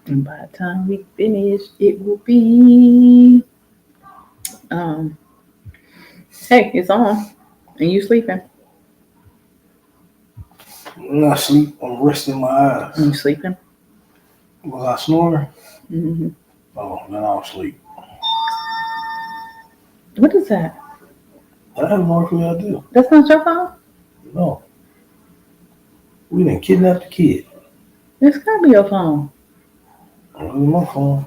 And by the time we finish, it will be hey, it's on. And you sleeping. I'm not asleep. I'm resting my And you eyes. sleeping. Was I snoring? Mm-hmm. Oh, then I'll sleep. What is that? I have no clue I do. That's not your phone? No. We didn't kidnap the kid. It's gotta be your phone. It was my phone.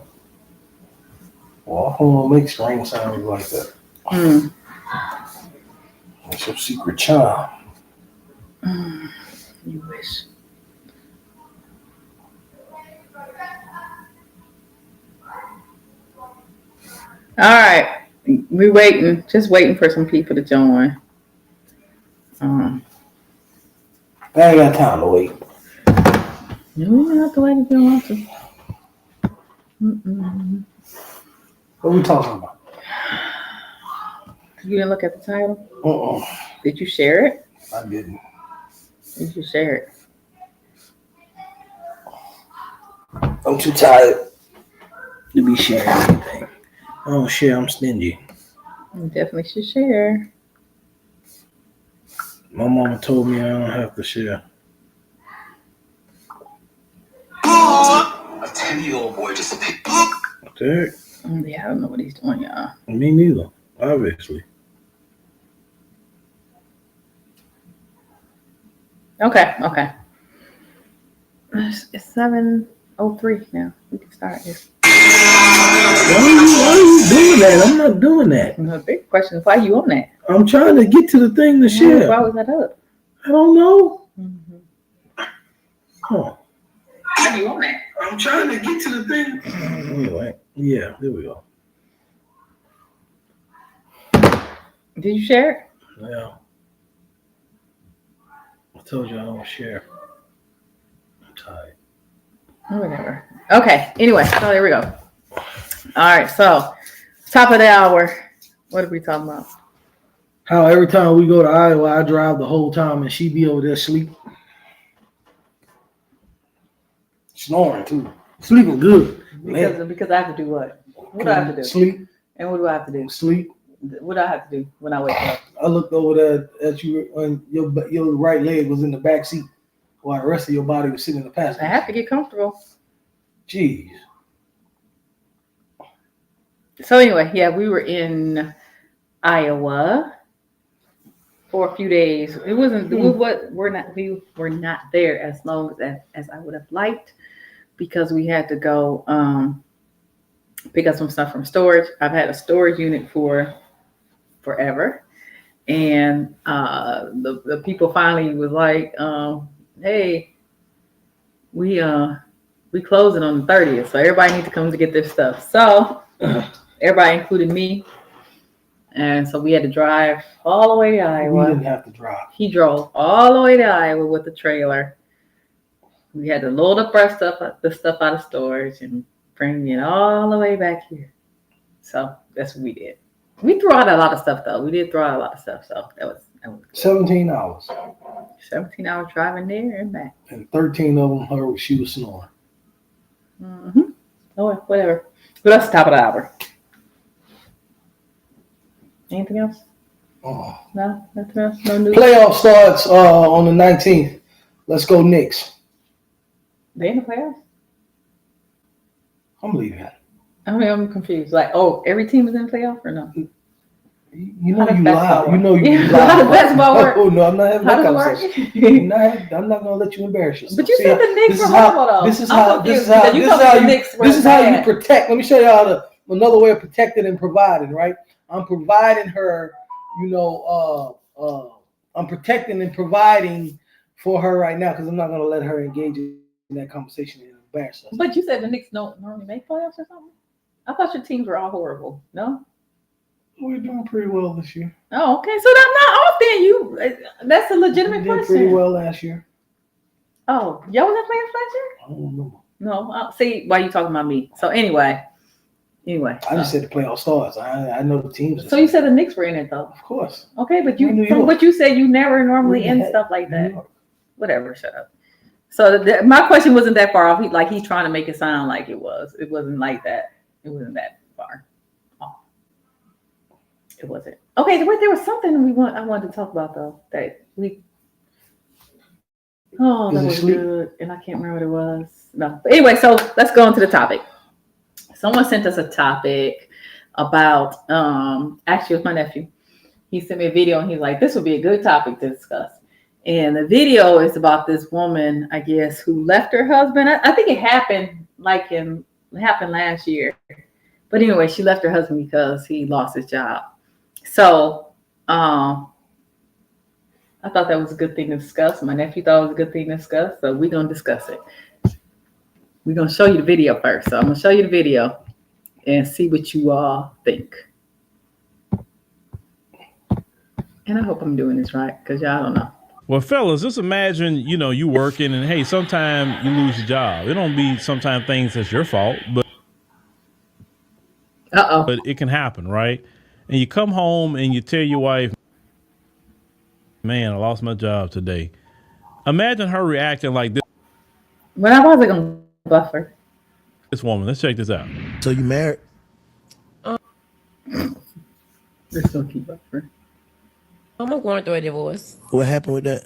Well, my phone don't make strange sounds like that. Mm. It's your secret child. You wish. All right. We waiting, just waiting for some people to join. Um, I ain't got time to wait. you don't have to wait if you don't want to. Mm-mm. What we talking about? You didn't look at the title? Uh-uh. Did you share it? I didn't. You should share it. I'm too tired to be sharing anything. I don't share. I'm stingy. You definitely should share. My mama told me I don't have to share. A 10-year-old boy disappeared. What the Yeah, I don't know what he's doing, y'all. heck? Me neither. Obviously. Okay. It's 7:03 now. We can start this. Why are you doing that? I'm not doing that. The big question is why you on that? I'm trying to get to the thing to share. Why was that up? I don't know. Mm-hmm. Huh. Why you on that? I'm trying to get to the thing. Anyway, yeah, there we go. Did you share it? Yeah. I told you I don't share. I'm tired. Whatever. Okay. Anyway, so there we go. All right. So, top of the hour. What are we talking about? How every time we go to Iowa, I drive the whole time and she be over there sleep. Snoring too. Sleeping good. Because I have to do what? What do I have to do? Sleep. And what do I have to do? Sleep. What do I have to do when I wake up? I looked over there at you and your right leg was in the back seat while the rest of your body was sitting in the passenger. I have to get comfortable. Jeez. So anyway, yeah, we were in Iowa for a few days. It wasn't we were not there as long as I would have liked because we had to go pick up some stuff from storage. I've had a storage unit for forever, and the people finally was like, "Hey, we closing on the 30th, so everybody needs to come to get their stuff." So everybody, including me. And so we had to drive all the way to Iowa. We didn't have to drive. He drove all the way to Iowa with the trailer. We had to load up the stuff out of storage and bring it all the way back here. So that's what we did. We threw out a lot of stuff though. We did throw out a lot of stuff. So that was 17 hours. 17 hours driving there and back. And 13 of them, she was snoring. Mm-hmm. Oh, whatever. But that's the top of the hour. Anything else? Oh. No, nothing else. No news. Playoff starts on the 19th. Let's go Knicks. They in the playoffs? I'm leaving. I mean, I'm confused. Like, oh, every team is in the playoff or no? You know you lie. You know you lie. How does basketball work? Oh no, I'm not having that conversation. Work? I'm not gonna let you embarrass yourself. But you said the Knicks were horrible though. This is how you protect. Let me show you another way of protecting and providing. Right, I'm providing her. I'm protecting and providing for her right now because I'm not gonna let her engage in that conversation and embarrass us. But you said the Knicks don't normally make playoffs or something. I thought your teams were all horrible. No. We're doing pretty well this year. Oh, okay. So that's not often. That's a legitimate question. We did pretty well last year. Oh, y'all was in playoffs last year? I don't know. No. See, why you talking about me? So anyway. I just said the playoff starts. I know the teams. So you said the Knicks were in it though. Of course. Okay, but from what you said, you never normally in stuff like that. Whatever. Shut up. So my question wasn't that far off. He's trying to make it sound like it was. It wasn't like that. It wasn't that far off. It wasn't. Okay, wait. There was something I wanted to talk about though. That was good, and I can't remember what it was. No, but anyway. So let's go into the topic. Someone sent us a topic about. Actually, it was my nephew. He sent me a video, and he's like, "This would be a good topic to discuss." And the video is about this woman, I guess, who left her husband. I think it happened last year. But anyway, she left her husband because he lost his job. So I thought that was a good thing to discuss. My nephew thought it was a good thing to discuss. So we're going to discuss it. We're going to show you the video first. So I'm going to show you the video and see what you all think. And I hope I'm doing this right because y'all don't know. Well, fellas, just imagine, you working and hey, sometimes you lose your job. It don't be sometimes things that's your fault, but it can happen, right? And you come home and you tell your wife, man, I lost my job today. Imagine her reacting like this. When I wasn't going to buffer. This woman, let's check this out. So you married? Just don't keep buffering. I'm going through a divorce. What happened with that?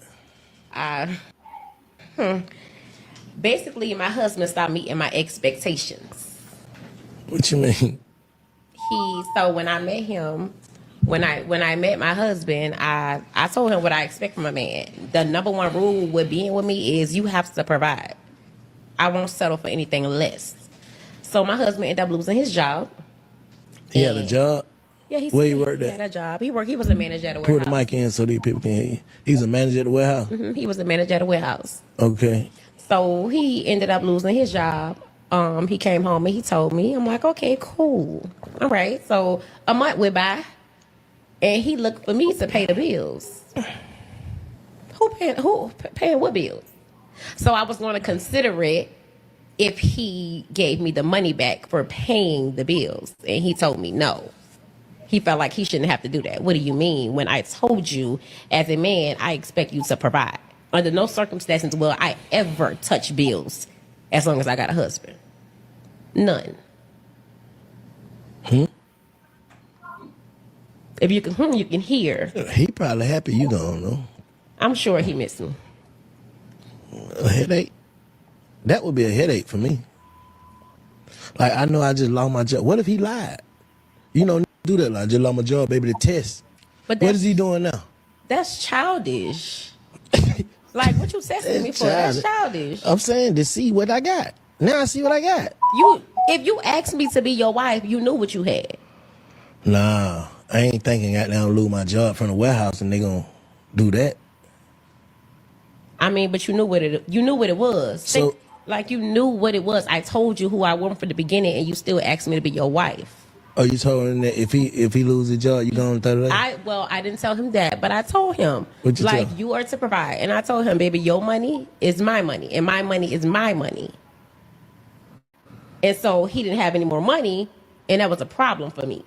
Basically, my husband stopped meeting my expectations. What you mean? So when I met him, when I met my husband, I told him what I expect from a man. The number one rule with being with me is you have to provide. I won't settle for anything less. So my husband ended up losing his job. He had a job? Yeah, where he worked at? He had a job. He was a manager at a warehouse. Put the mic in so these people can hear you. He's a manager at the warehouse? Mm-hmm. He was a manager at a warehouse. Okay. So he ended up losing his job. He came home and he told me. I'm like, okay, cool. All right. So a month went by, and he looked for me to pay the bills. Who paying what bills? So I was going to consider it if he gave me the money back for paying the bills, and he told me no. He felt like he shouldn't have to do that. What do you mean? When I told you, as a man, I expect you to provide. Under no circumstances will I ever touch bills as long as I got a husband. None. If you can, you can hear. He probably happy you gone, though. I'm sure he missed me. A headache? That would be a headache for me. Like, I know I just lost my job. What if he lied? Do that. Like, I just lost my job, baby, to test. But what is he doing now? That's childish. Like, what you testing me for? That's childish. I'm saying to see what I got. Now I see what I got. If you asked me to be your wife, you knew what you had. Nah, I ain't thinking I down lose my job from the warehouse and they gonna do that. I mean, but you knew what it was. So, you knew what it was. I told you who I was from the beginning, and you still asked me to be your wife. Oh, you told him that if he loses his job, you gonna 30 days? I didn't tell him that, but I told him you are to provide, and I told him, baby, your money is my money, and my money is my money. And so he didn't have any more money, and that was a problem for me.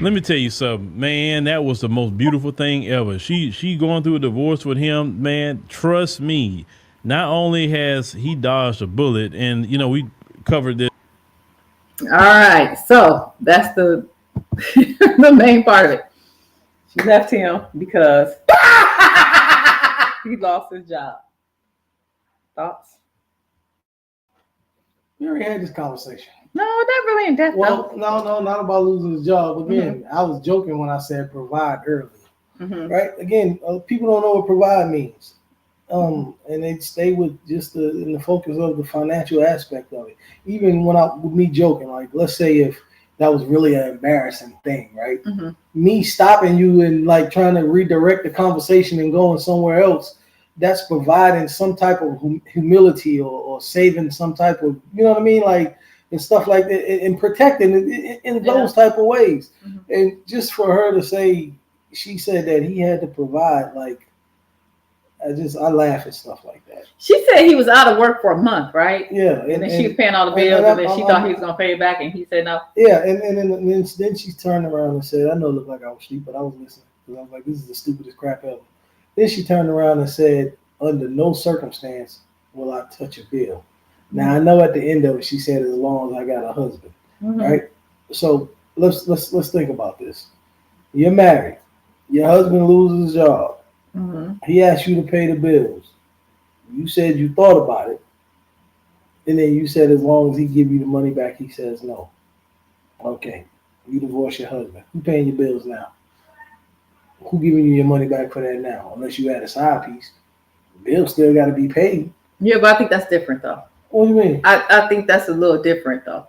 Let me tell you something, man. That was the most beautiful thing ever. She going through a divorce with him, man. Trust me. Not only has he dodged a bullet, and we covered this. All right, so that's the the main part of it. She left him because he lost his job. Thoughts? We already had this conversation. No, that really ain't that. Well, no, not about losing his job. Again, I was joking when I said provide early. Right? Again, people don't know what provide means. And they stay with just in the focus of the financial aspect of it. Even with me joking, like, let's say if that was really an embarrassing thing, right? Me stopping you and like trying to redirect the conversation and going somewhere else, that's providing some type of humility or saving some type of, you know what I mean? Like, and stuff like that, and protecting in those type of ways. And just for her to say, she said that he had to provide, like, I laugh at stuff like that. She said he was out of work for a month, right? Yeah. And then she was paying all the bills, and then she thought he was going to pay it back, and he said no. Yeah, and then she turned around and said, I know it looked like I was asleep, but I was listening. because I was like, this is the stupidest crap ever. Then she turned around and said, under no circumstance will I touch a bill. Now I know at the end of it, she said, as long as I got a husband, right? So let's think about this. You're married. Your husband loses his job. He asked you to pay the bills. You said you thought about it, and then you said as long as he give you the money back, he says no. Okay, you divorce your husband. Who paying your bills now? Who giving you your money back for that now? Unless you had a side piece, the bills still got to be paid. Yeah, but I think that's different though. What do you mean? I think that's a little different though.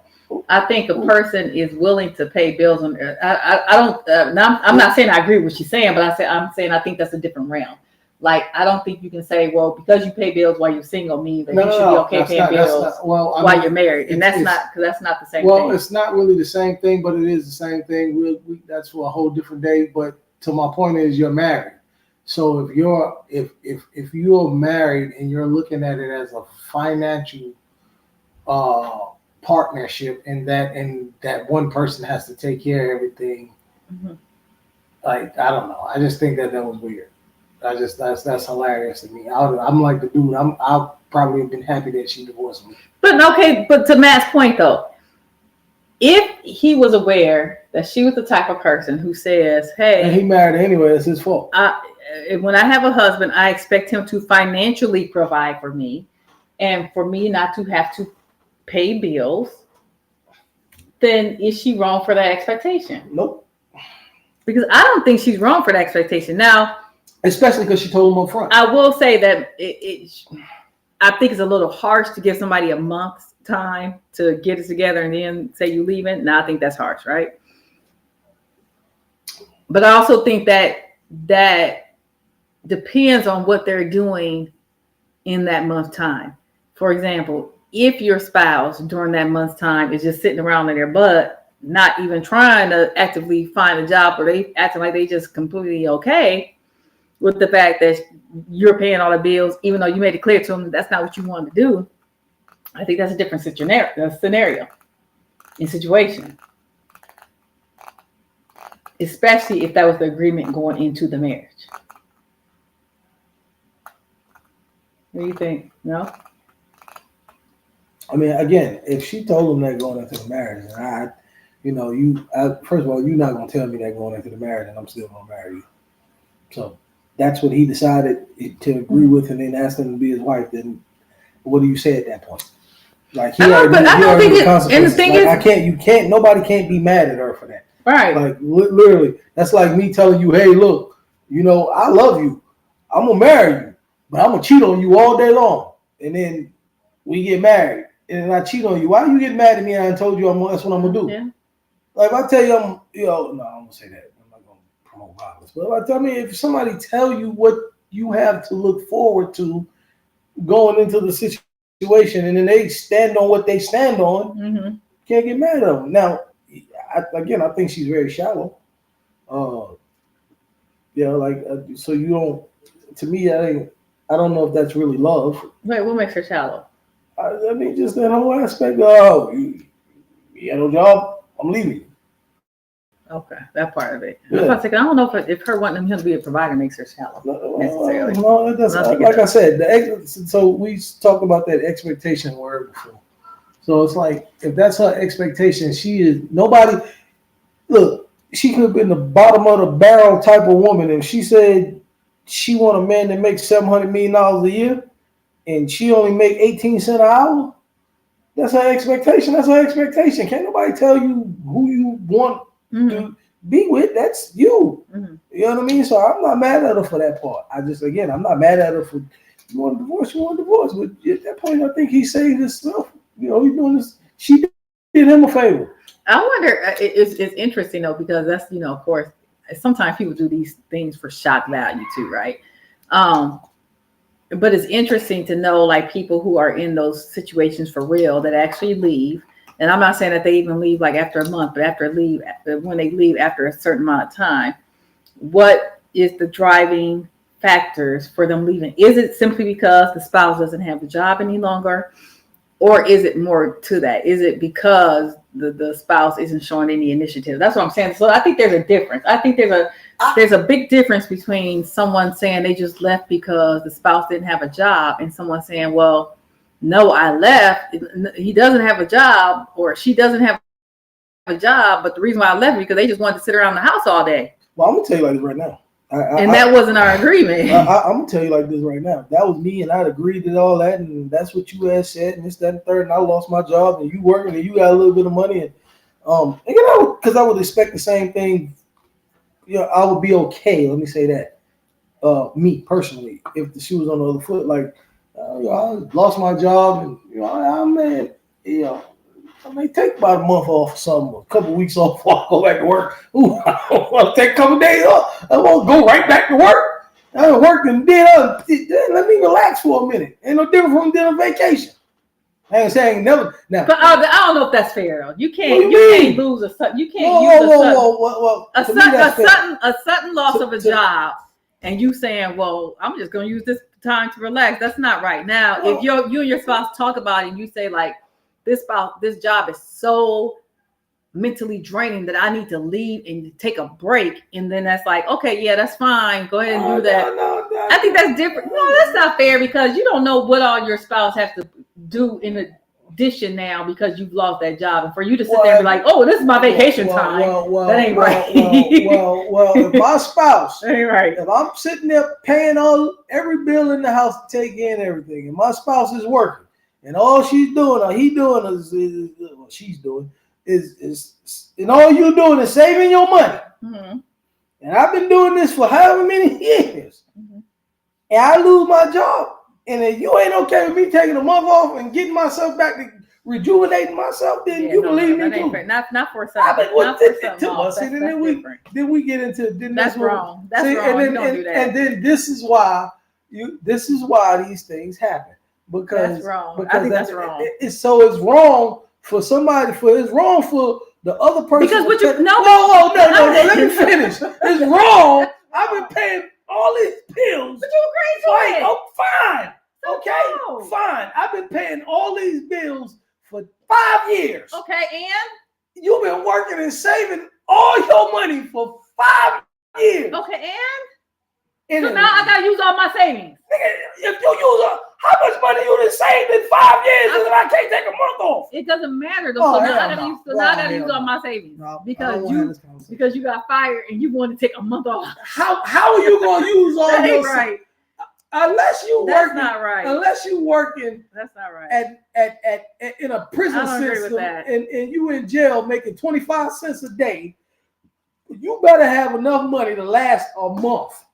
I think a person is willing to pay bills on. I don't. I'm not saying I agree with what she's saying, but I'm saying I think that's a different realm. Like I don't think you can say, well, because you pay bills while you're single, means that you should be okay paying bills while you're married, and that's not the same. Well, thing. it's not really the same thing, but it is the same thing. That's for a whole different day. But to my point is, you're married. So if you're married and you're looking at it as a financial partnership, and that one person has to take care of everything, like I don't know. I just think that was weird. That's hilarious to me. I'm like the dude. I'll probably have been happy that she divorced me. But to Matt's point though, if he was aware that she was the type of person who says, "Hey," and he married anyway, it's his fault. When I have a husband, I expect him to financially provide for me, and for me not to have to pay bills. Then is she wrong for that expectation? Nope. Because I don't think she's wrong for that expectation. Now, especially because she told him up front. I will say that I think it's a little harsh to give somebody a month's time to get it together and then say you leaving. Now, I think that's harsh, right? But I also think that depends on what they're doing in that month's time. For example, if your spouse during that month's time is just sitting around in their butt, not even trying to actively find a job, or they acting like they just completely okay with the fact that you're paying all the bills, even though you made it clear to them that's not what you wanted to do, I think that's a different scenario and situation. Especially if that was the agreement going into the marriage. What do you think? No? I mean, again, if she told him that going into the marriage, and first of all, you're not going to tell me that going into the marriage, and I'm still going to marry you. So that's what he decided to agree with, and then asked him to be his wife. Then what do you say at that point? Like he already knew the consequences. Like, nobody can't be mad at her for that. Right. Like literally, that's like me telling you, hey, look, I love you. I'm gonna marry you, but I'm gonna cheat on you all day long, and then we get married, and then I cheat on you. Why you get mad at me? And I told you that's what I'm gonna do. Yeah. Like if I tell you, no, I'm gonna say that. I'm not gonna promote violence. But if somebody tell you what you have to look forward to going into the situation, and then they stand on what they stand on, can't get mad at them. Now, I think she's very shallow. So you don't. To me, I don't know if that's really love. Wait, what makes her shallow? I mean, just that whole aspect. Oh, you had no job. I'm leaving you. Okay, that part of it. Yeah. I don't know if her wanting him to be a provider makes her shallow necessarily. No, it doesn't. Like I said, so we talked about that expectation word before. So it's like if that's her expectation, she is nobody. Look, she could have been the bottom of the barrel type of woman, and she said she want a man that makes $700 million a year, and she only make 18 cents an hour. That's her expectation. Can't nobody tell you who you want to be with. That's you. You know what I mean? So I'm not mad at her for that part. I'm not mad at her for you want a divorce. But at that point, I think he saved himself. He's doing this. She did him a favor. I wonder. It's interesting though, because that's of course sometimes people do these things for shock value too, right? But it's interesting to know like people who are in those situations for real that actually leave. And I'm not saying that they even leave like after a month, but when they leave after a certain amount of time, what is the driving factors for them leaving? Is it simply because the spouse doesn't have the job any longer? Or is it more to that? Is it because the spouse isn't showing any initiative? That's what I'm saying. So I think there's a difference. I think there's there's a big difference between someone saying they just left because the spouse didn't have a job and someone saying, well, no, I left. He doesn't have a job or she doesn't have a job, but the reason why I left is because they just wanted to sit around the house all day. Well, I'm gonna tell you like this right now. That wasn't our agreement. I'm gonna tell you like this right now. That was me, and I'd agreed to all that, and that's what you had said, and this, that, and third. And I lost my job, and you working, and you got a little bit of money, and because I would expect the same thing. I would be okay. Let me say that. Me personally, if the shoe was on the other foot, like I lost my job, and I may take about a month off or something, a couple of weeks off before I go back to work. Ooh, I want to take a couple of days off. I won't go right back to work. I worked and let me relax for a minute. Ain't no different from doing a vacation. I ain't saying never. Now, but I don't know if that's fair though. You can't lose a sudden. You can't a sudden loss of a job, and you saying, "Well, I'm just going to use this time to relax." That's not right. Now, if you and your spouse talk about it, and you say like, this job is so mentally draining that I need to leave and take a break, and then that's like, okay, yeah, that's fine. Go ahead and do that. No, I think that's different. No, that's not fair because you don't know what all your spouse has to do in addition now because you've lost that job, and for you to sit there and be like, oh, this is my vacation time. That ain't right. If my spouse, that ain't right. If I'm sitting there paying every bill in the house to take in everything, and my spouse is working, and all she's doing or he doing is what she's doing is and all you doing is saving your money. Mm-hmm. And I've been doing this for however many years. Mm-hmm. And I lose my job. And if you ain't okay with me taking a month off and getting myself back to rejuvenating myself, then you can leave me too. Not for something. Then we get into that's wrong. That's wrong. And don't do that. And then this is why these things happen. Because that's wrong. I think that's wrong. It's wrong for somebody. It's wrong for the other person. Because no. Let me finish. It's wrong. I've been paying all these bills. But you agreed to it. Oh, fine. Okay, fine. I've been paying all these bills for 5 years. Okay, and you've been working and saving all your money for 5 years. Okay, and so now I gotta use all my savings. If you use how much money you done saved in 5 years, and I can't take a month off. It doesn't matter though. Now I gotta use all my savings because you got fired and you want to take a month off. How are you gonna use all your savings? Unless you that's working, not right. Unless you working, that's not right. At in a prison system, and you in jail making 25 cents a day, you better have enough money to last a month.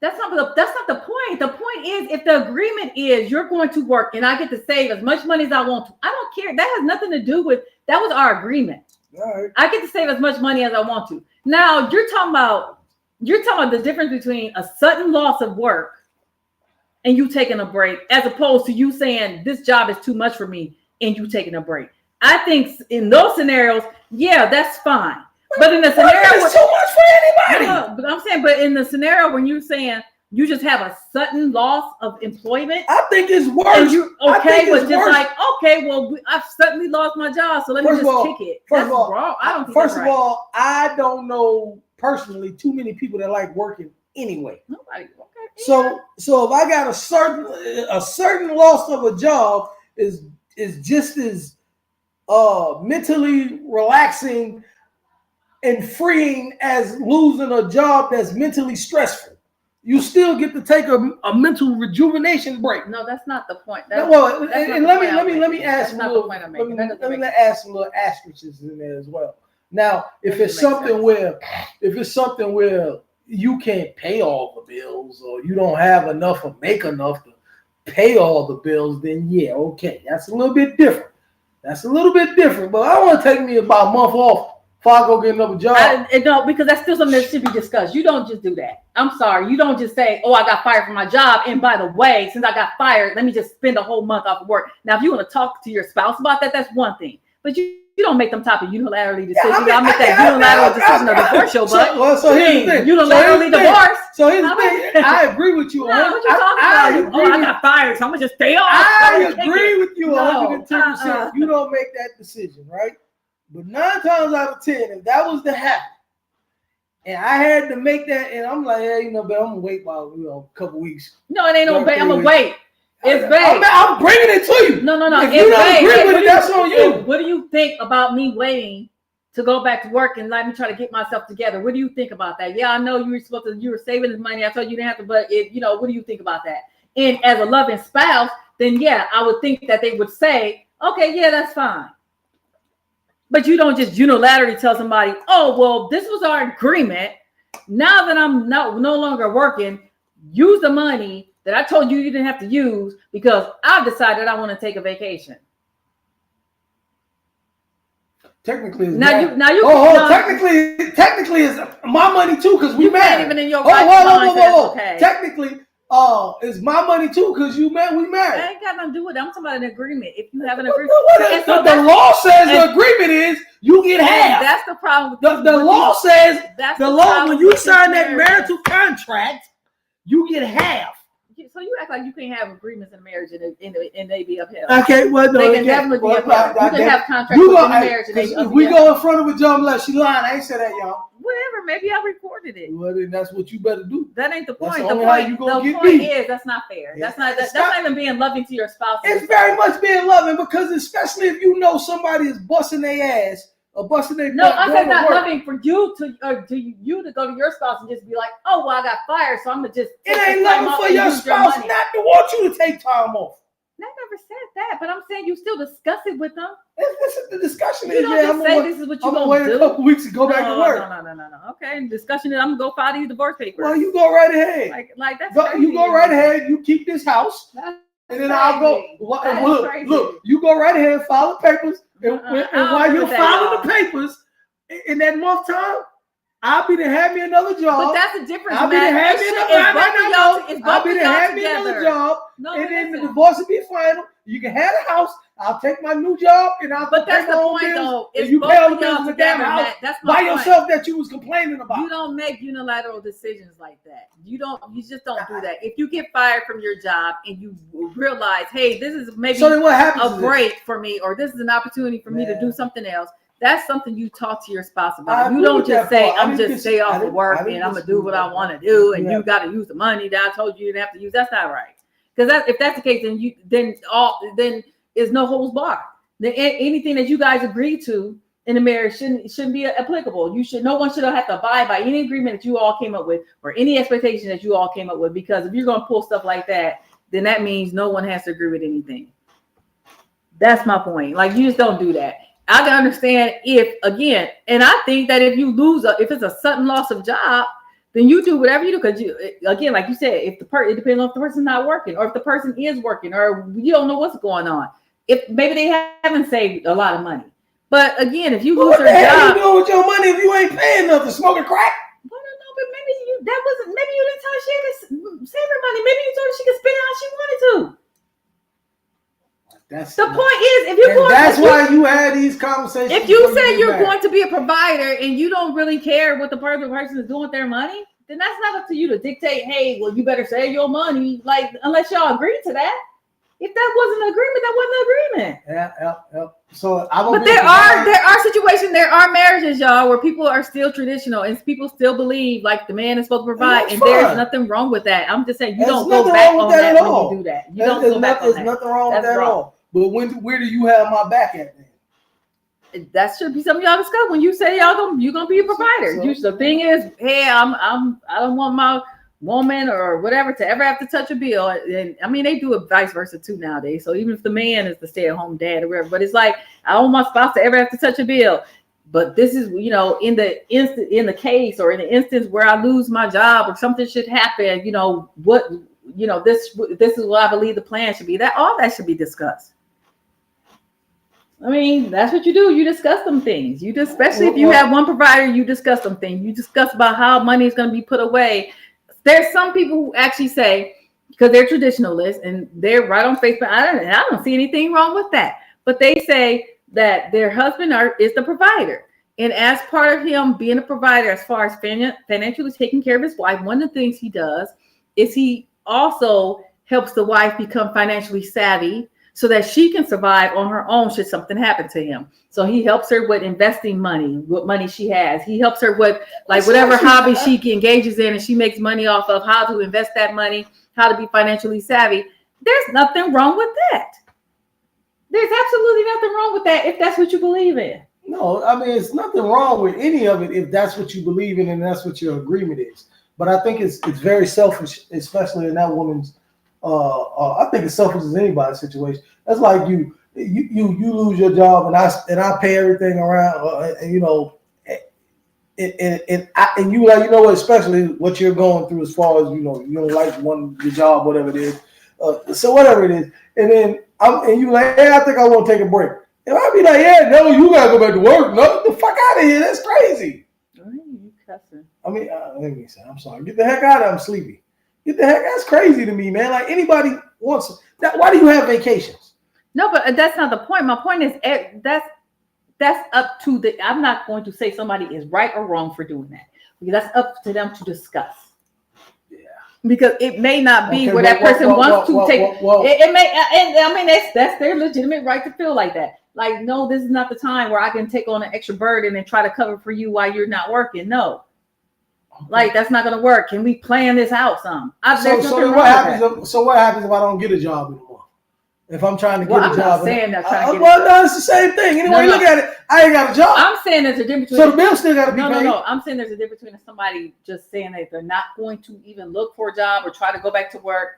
That's not the point. The point is, if the agreement is you're going to work and I get to save as much money as I want to, I don't care. That has nothing to do with that was our agreement. All right. I get to save as much money as I want to. Now you're talking about the difference between a sudden loss of work and you taking a break, as opposed to you saying this job is too much for me and you taking a break. I think in those scenarios, yeah, that's fine. But in the scenario, it's too much for anybody. No, but I'm saying, but in the scenario when you're saying you just have a sudden loss of employment, I think it's worse. And you but just like I've suddenly lost my job, so let me just kick it. That's wrong. I don't think First of all, I don't know personally too many people that like working anyway. Nobody. Okay. So if I got a certain loss of a job is just as mentally relaxing and freeing as losing a job that's mentally stressful. You still get to take a mental rejuvenation break. No, that's not the point. Let me add some little asterisks in there as well. Now, if it's something where you can't pay all the bills or you don't have enough or make enough to pay all the bills, then yeah, okay, that's a little bit different. But I want to take me about a month off before I go get another job. No, because that's still something that should be discussed. You don't just do that. I'm sorry. You don't just say, oh, I got fired from my job. And by the way, since I got fired, let me just spend a whole month off of work. Now, if you want to talk to your spouse about that, that's one thing. But you don't make them type of unilaterally decision. I'll make that unilateral decision of divorce show, but so here's the thing. Unilaterally divorce. So here's the thing. I agree with you. What you talking about? I got fired, so I'm going to just stay off. I agree with you 110%. You don't make that decision, right? But 9 times out of 10, if that was to happen, And I had to make that, and I'm like, hey, babe, I'm gonna wait about a couple weeks. No, it ain't no babe. I'm gonna wait. It's babe. I'm bringing it to you. No. If you don't agree with it, that's on you. What do you think about me waiting to go back to work and let me try to get myself together? What do you think about that? Yeah, I know you were saving this money. I told you didn't have to, but what do you think about that? And as a loving spouse, then yeah, I would think that they would say, okay, yeah, that's fine. But you don't just unilaterally tell somebody, oh, well, this was our agreement. Now that I'm no longer working, use the money that I told you didn't have to use because I've decided I want to take a vacation. Technically, technically is my money too because we married. Even in your whoa. Okay. Technically, it's my money too because we married. That ain't got nothing to do with it. I'm talking about an agreement. If you have an agreement, so the law says the agreement is you get half. That's the problem. The law says the law when you sign that marital contract, you get half. So you act like you can't have agreements in marriage and they be upheld. Okay, well, no, they can definitely be upheld. You can have contracts in marriage and they be upheld. We go in front of a jump like she lying. I ain't said that, y'all. Whatever, maybe I recorded it. Well, then that's what you better do. That ain't the point. The point is that's not fair. Yeah. That's not even being loving to your spouse. It's very much being loving because especially if you know somebody is busting their ass. I said not loving for you to go to your spouse and just be like, oh well, I got fired, so I'm gonna just. It ain't loving for your spouse not to want you to take time off. I never said that, but I'm saying you still discuss it with them. The discussion you don't say this is what you're gonna do. A couple weeks to go back to work. No. Okay, discussion is I'm gonna go file these divorce papers. Well, you go right ahead. Like that's crazy. You go right ahead. You keep this house, and then I'll go. Look, you go right ahead, file the papers. And while you're filing the papers, in that month time, I'll be to have me another job. But that's the difference. I'll be to have me another job. And then the divorce will be final. You can have a house. I'll take my new job and I'll pay my own bills. And you pay all the bills in the damn house by yourself that you was complaining about. You don't make unilateral decisions like that. You just don't do that. If you get fired from your job and you realize, hey, this is maybe a break for me, or this is an opportunity for me to do something else. That's something you talk to your spouse about. You don't just say, I'm just stay off of work and I'm going to do what I want to do. And you got to use the money that I told you didn't have to use. That's not right. Because if that's the case, then is no holds barred. Then anything that you guys agreed to in the marriage shouldn't be applicable. No one should have to abide by any agreement that you all came up with or any expectation that you all came up with. Because if you're going to pull stuff like that, then that means no one has to agree with anything. That's my point. Like, you just don't do that. I can understand and I think that if you if it's a sudden loss of job, then you do whatever you do. Because again, like you said, it depends on if the person's not working or if the person is working or you don't know what's going on. If maybe they haven't saved a lot of money. But again, if you lose your job, what you doing with your money if you ain't paying nothing? Smoking crack? I don't know, but maybe you didn't tell her she had to save her money. Maybe you told her she could spend it how she wanted to. The point is, that's why you had these conversations. If you say you're going to be a provider and you don't really care what the person is doing with their money, then that's not up to you to dictate. Hey, well, you better save your money, like unless y'all agree to that. If that wasn't an agreement, that wasn't an agreement. Yeah. So but there are situations, there are marriages, y'all, where people are still traditional and people still believe like the man is supposed to provide, and there's nothing wrong with that. I'm just saying you don't go back on that when you do that. You don't go back on that. There's nothing wrong with that at all. But where do you have my back at then? That should be something y'all discuss when you say you're gonna be a provider. The thing is, hey, I don't want my woman or whatever to ever have to touch a bill. And I mean, they do it vice versa too nowadays. So even if the man is the stay-at-home dad or whatever, but it's like I don't want my spouse to ever have to touch a bill. But this is, in the case or in the instance where I lose my job or something should happen, this is what I believe the plan should be. That all that should be discussed. I mean, that's what you do. You discuss them things. Especially if you have one provider, you discuss them things. You discuss about how money is going to be put away. There's some people who actually say, because they're traditionalists and they're right on Facebook. I don't see anything wrong with that. But they say that their husband is the provider. And as part of him being a provider, as far as financially taking care of his wife, one of the things he does is he also helps the wife become financially savvy so that she can survive on her own should something happen to him. So he helps her with investing money, what money she has. He helps her with like whatever hobby she engages in and she makes money off of, how to invest that money, how to be financially savvy. There's nothing wrong with that. There's absolutely nothing wrong with that if that's what you believe in. No, I mean, it's nothing wrong with any of it if that's what you believe in and that's what your agreement is. But I think it's very selfish, especially in that woman's. I think it's selfish as anybody's situation. That's like you lose your job and I pay everything around, and you know, and you like, you know what, especially what you're going through as far as, you know, you don't like your job, whatever it is. So whatever it is, and then you like, hey, I think I want to take a break. And I'd be like, yeah, no, you gotta go back to work. No, get the fuck out of here. That's crazy. You cussing. I mean, let me say, I'm sorry. Get the heck out of here. I'm sleepy. Get the heck. That's crazy to me, man. Like anybody wants that. Why do you have vacations? No, but that's not the point. My point is that's up to the. I'm not going to say somebody is right or wrong for doing that, because that's up to them to discuss. Yeah. Because it may not be where that person wants to take. It may, and I mean that's their legitimate right to feel like that. Like, no, this is not the time where I can take on an extra burden and try to cover for you while you're not working. No. Like, that's not going to work. Can we plan this out some? So what happens if I don't get a job anymore? If I'm trying to get a job. I'm not saying that trying to get well, no, it's the same thing. Anyway, look at it. I ain't got a job. I'm saying there's a difference between. So the bill still got to be paid. No. I'm saying there's a difference between somebody just saying that they're not going to even look for a job or try to go back to work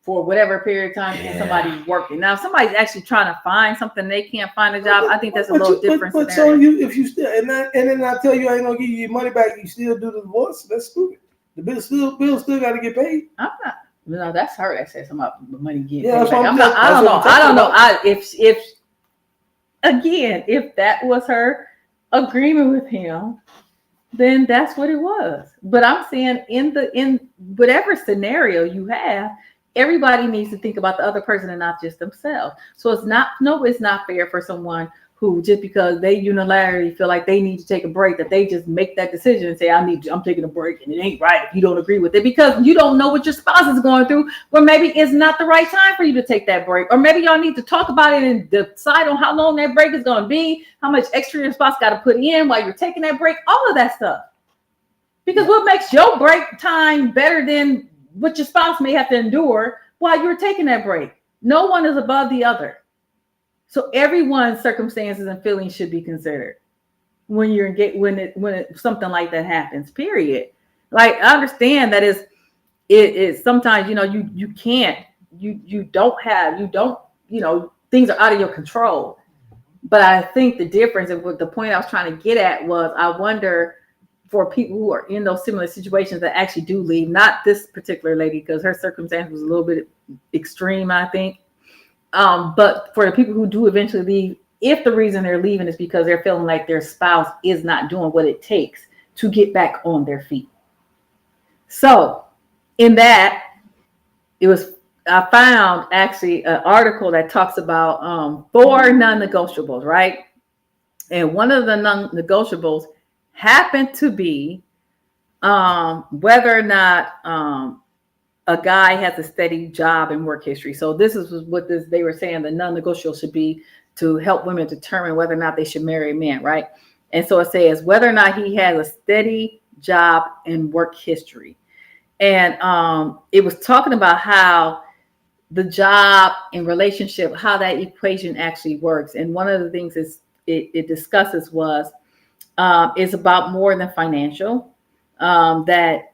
for whatever period of time and somebody's working. Now, if somebody's actually trying to find something, they can't find a job. I think that's a little different. But so if you still and then I tell you I ain't gonna give you your money back, you still do the divorce. That's stupid. The bill still got to get paid. I'm not. No, that's her that said something about the money getting paid back. I don't know. If that was her agreement with him, then that's what it was. But I'm saying in whatever scenario you have, everybody needs to think about the other person and not just themselves. So it's not fair for someone who, just because they unilaterally feel like they need to take a break, that they just make that decision and say, I'm taking a break, and it ain't right if you don't agree with it, because you don't know what your spouse is going through, or maybe it's not the right time for you to take that break, or maybe y'all need to talk about it and decide on how long that break is going to be, how much extra your spouse got to put in while you're taking that break, all of that stuff. Because what makes your break time better than what your spouse may have to endure while you're taking that break? No one is above the other. So everyone's circumstances and feelings should be considered when something like that happens. Period. Like, I understand that it sometimes, you know, you can't, you don't, things are out of your control. But I think the difference, and what the point I was trying to get at was, I wonder, for people who are in those similar situations that actually do leave, not this particular lady, because her circumstance was a little bit extreme, I think. But for the people who do eventually leave, if the reason they're leaving is because they're feeling like their spouse is not doing what it takes to get back on their feet. So in that, I found actually an article that talks about 4 non-negotiables, right? And one of the non-negotiables happened to be whether or not a guy has a steady job and work history. So this is what they were saying the non-negotiable should be to help women determine whether or not they should marry a man, right? And so it says whether or not he has a steady job and work history. And it was talking about how the job and relationship, how that equation actually works. And one of the things it discusses is about more than financial, that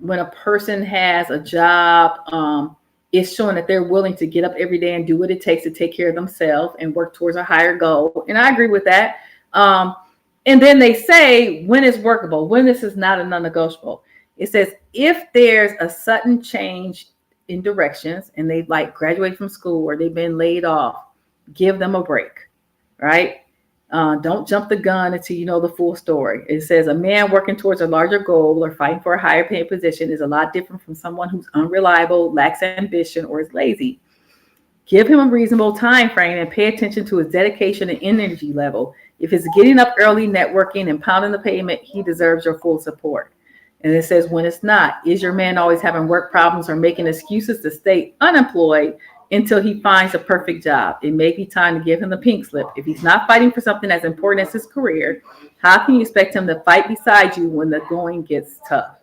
when a person has a job, it's showing that they're willing to get up every day and do what it takes to take care of themselves and work towards a higher goal. And I agree with that. And then they say when it's workable, when this is not a non-negotiable. It says if there's a sudden change in directions and they like graduate from school or they've been laid off, give them a break, right? Don't jump the gun until you know the full story. It says a man working towards a larger goal or fighting for a higher paid position is a lot different from someone who's unreliable, lacks ambition, or is lazy. Give him a reasonable time frame and pay attention to his dedication and energy level. If it's getting up early, networking, and pounding the pavement, he deserves your full support. And it says when it's not, is your man always having work problems or making excuses to stay unemployed? until he finds a perfect job. It may be time to give him the pink slip. If he's not fighting for something as important as his career, how can you expect him to fight beside you when the going gets tough?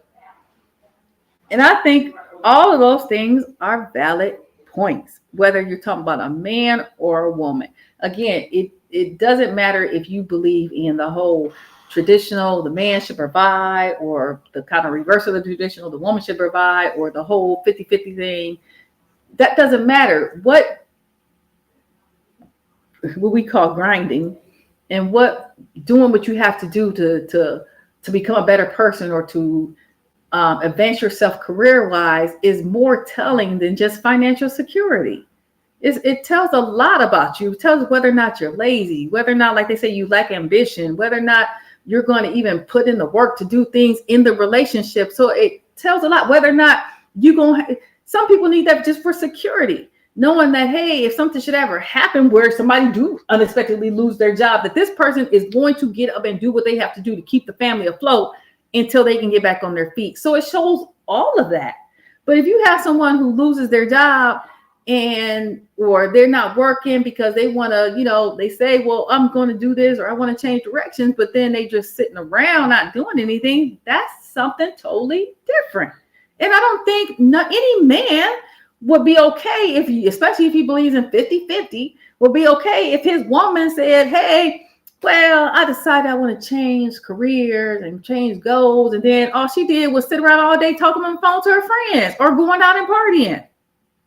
And I think all of those things are valid points, whether you're talking about a man or a woman. Again, it doesn't matter if you believe in the whole traditional, the man should provide, or the kind of reverse of the traditional, the woman should provide, or the whole 50-50 thing. That doesn't matter. What we call grinding and what doing what you have to do to become a better person or to advance yourself career wise is more telling than just financial security. It tells a lot about you. It tells whether or not you're lazy, whether or not, like they say, you lack ambition, whether or not you're going to even put in the work to do things in the relationship. So it tells a lot whether or not you're going to, some people need that just for security, knowing that, hey, if something should ever happen where somebody do unexpectedly lose their job, that this person is going to get up and do what they have to do to keep the family afloat until they can get back on their feet. So it shows all of that. But if you have someone who loses their job or they're not working because they want to, they say, well, I'm going to do this or I want to change directions, but then they just sitting around not doing anything, that's something totally different. And I don't think any man would be okay especially if he believes in 50-50, would be okay if his woman said, hey, well, I decided I want to change careers and change goals. And then all she did was sit around all day talking on the phone to her friends or going out and partying.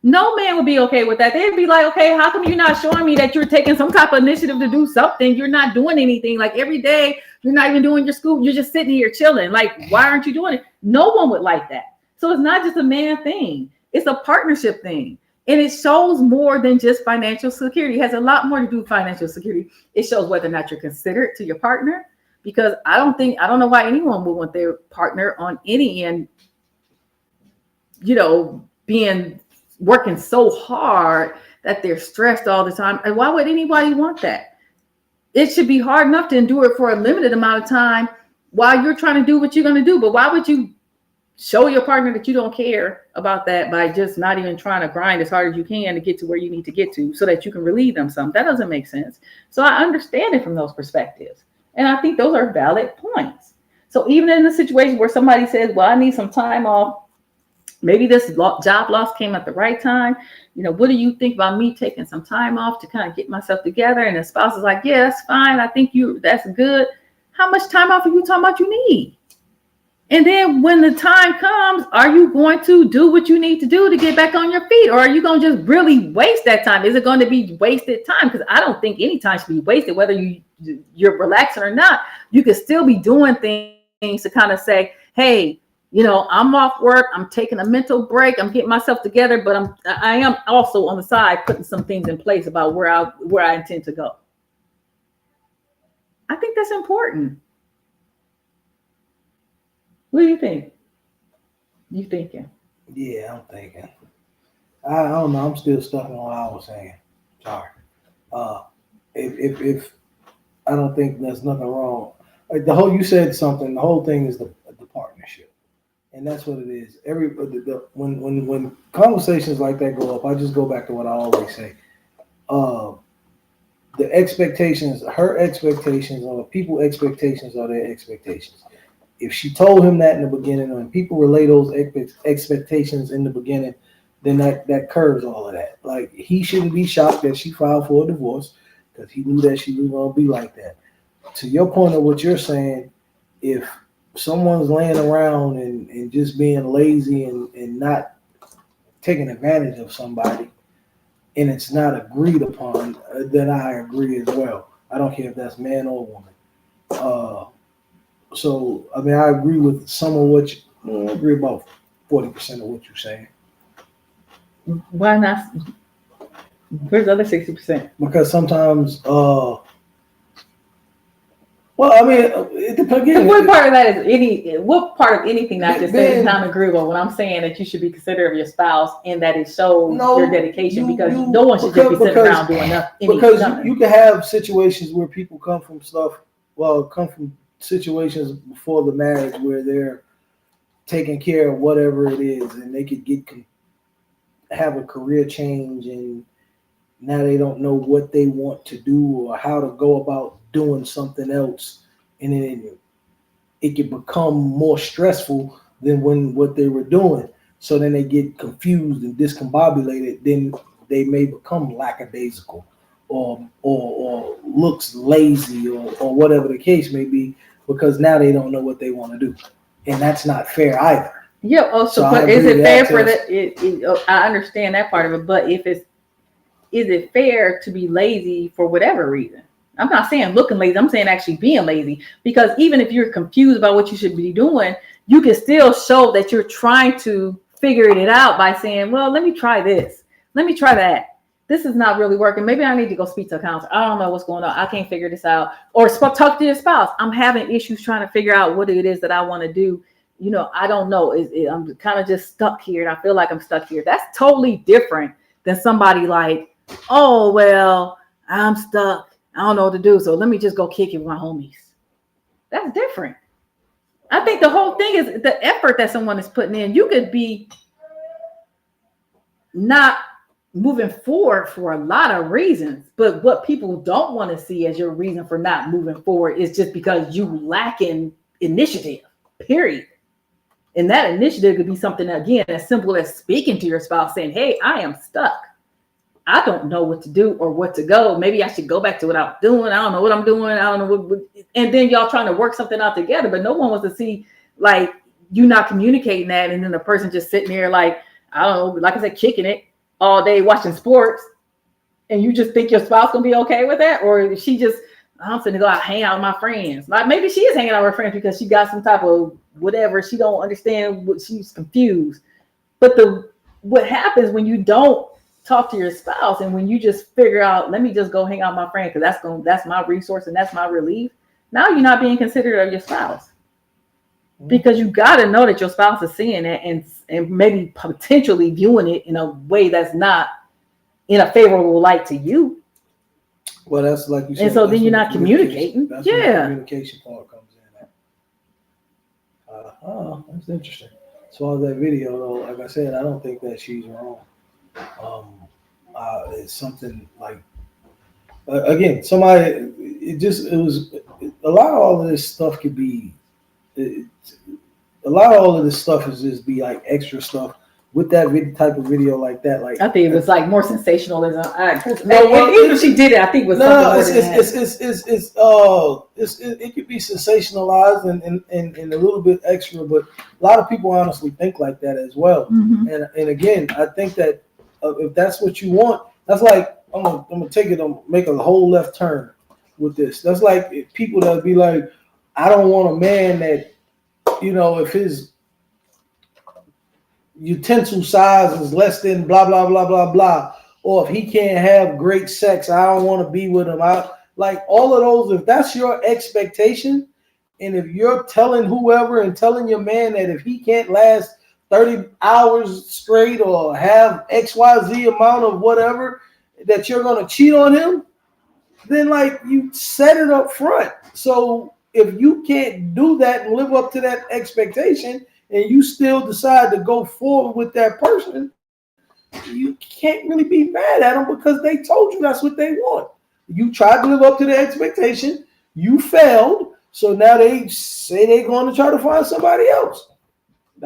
No man would be okay with that. They'd be like, okay, how come you're not showing me that you're taking some type of initiative to do something? You're not doing anything. Like every day, you're not even doing your school. You're just sitting here chilling. Like, why aren't you doing it? No one would like that. So it's not just a man thing. It's a partnership thing. And it shows more than just financial security. It has a lot more to do with financial security. It shows whether or not you're considerate to your partner, because I don't know why anyone would want their partner on any end, working so hard that they're stressed all the time. And why would anybody want that? It should be hard enough to endure it for a limited amount of time while you're trying to do what you're going to do. But why would you show your partner that you don't care about that by just not even trying to grind as hard as you can to get to where you need to get to so that you can relieve them some? That doesn't make sense. So I understand it from those perspectives. And I think those are valid points. So even in the situation where somebody says, well, I need some time off, maybe this job loss came at the right time. What do you think about me taking some time off to kind of get myself together? And the spouse is like, yeah, that's fine. I think that's good. How much time off are you talking about you need? And then when the time comes, are you going to do what you need to do to get back on your feet? Or are you going to just really waste that time? Is it going to be wasted time? Because I don't think any time should be wasted, whether you're relaxing or not. You could still be doing things to kind of say, hey, I'm off work. I'm taking a mental break. I'm getting myself together, but I am also on the side putting some things in place about where I intend to go. I think that's important. What do you think? You thinking? Yeah, I'm thinking. I don't know. I'm still stuck on what I was saying. Sorry. If I don't think there's nothing wrong. Like you said something. The whole thing is the partnership, and that's what it is. When conversations like that go up, I just go back to what I always say. The expectations, her expectations, or people's expectations are their expectations. If she told him that in the beginning, and people relay those expectations in the beginning, then that curves all of that. Like, he shouldn't be shocked that she filed for a divorce because he knew that she was going to be like that. To your point of what you're saying, if someone's laying around and just being lazy and not taking advantage of somebody, and it's not agreed upon, then I agree as well. I don't care if that's man or woman. So, I mean, I agree with some of what I agree about 40% of what you're saying. Why not? Where's the other 60%? Because sometimes, well, I mean, it depends. Again, what part of that is what part of anything that I just said is non-agreeable when I'm saying that you should be considerate of your spouse and that it shows your dedication, because no one should just be sitting around doing nothing. Because you can have situations where people come from situations before the marriage where they're taking care of whatever it is, and they could get have a career change and now they don't know what they want to do or how to go about doing something else, and then it can become more stressful than when what they were doing. So then they get confused and discombobulated. Then they may become lackadaisical, or looks lazy, or whatever the case may be, because now they don't know what they want to do, and that's not fair either. Yeah. Oh, so but is it fair for that? I understand that part of it, but is it fair to be lazy for whatever reason? I'm not saying looking lazy. I'm saying actually being lazy, because even if you're confused about what you should be doing, you can still show that you're trying to figure it out by saying, well, let me try this. Let me try that. This is not really working. Maybe I need to go speak to a counselor. I don't know what's going on. I can't figure this out. Or talk to your spouse. I'm having issues trying to figure out what it is that I want to do. I don't know. I'm kind of just stuck here, and I feel like I'm stuck here. That's totally different than somebody like, oh, well, I'm stuck. I don't know what to do, so let me just go kick it with my homies. That's different. I think the whole thing is the effort that someone is putting in. You could be not moving forward for a lot of reasons, but what people don't want to see as your reason for not moving forward is just because you lack in initiative, period. And that initiative could be something, again, as simple as speaking to your spouse, saying, hey, I am stuck. I don't know what to do or what to go. Maybe I should go back to what I'm doing. I don't know what I'm doing. I don't know what, and then y'all trying to work something out together, but no one wants to see like you not communicating that, and then the person just sitting there like, I don't know, like I said, kicking it all day watching sports, and you just think your spouse gonna be okay with that, or she just, I'm gonna go out hang out with my friends. Like maybe she is hanging out with her friends because she got some type of whatever, she don't understand, what she's confused. But what happens when you don't talk to your spouse, and when you just figure out, let me just go hang out with my friend because that's my resource and that's my relief. Now you're not being considerate of your spouse, because you got to know that your spouse is seeing it and maybe potentially viewing it in a way that's not in a favorable light to you. Well, that's like you said. And so then you're not communicating. That's where the communication part comes in. That's interesting. As far as that video, though, like I said, I don't think that she's wrong. It's something like, again, somebody, it was a lot of all of this stuff could be, a lot of all of this stuff is just be like extra stuff with that type of video like that. Like I think it was like more sensationalism. Even if she did it, I think it was it could be sensationalized and a little bit extra, but a lot of people honestly think like that as well. Mm-hmm. And again, I think that if that's what you want, that's like I'm gonna take it and make a whole left turn with this. That's like people that be like, I don't want a man that, if his utensil size is less than blah blah blah blah blah, or if he can't have great sex, I don't want to be with him. I like all of those. If that's your expectation, and if you're telling whoever and telling your man that if he can't last 30 hours straight or have XYZ amount of whatever, that you're going to cheat on him, then like you set it up front. So if you can't do that and live up to that expectation, and you still decide to go forward with that person, you can't really be mad at them because they told you that's what they want. You tried to live up to the expectation, you failed, so now they say they're going to try to find somebody else.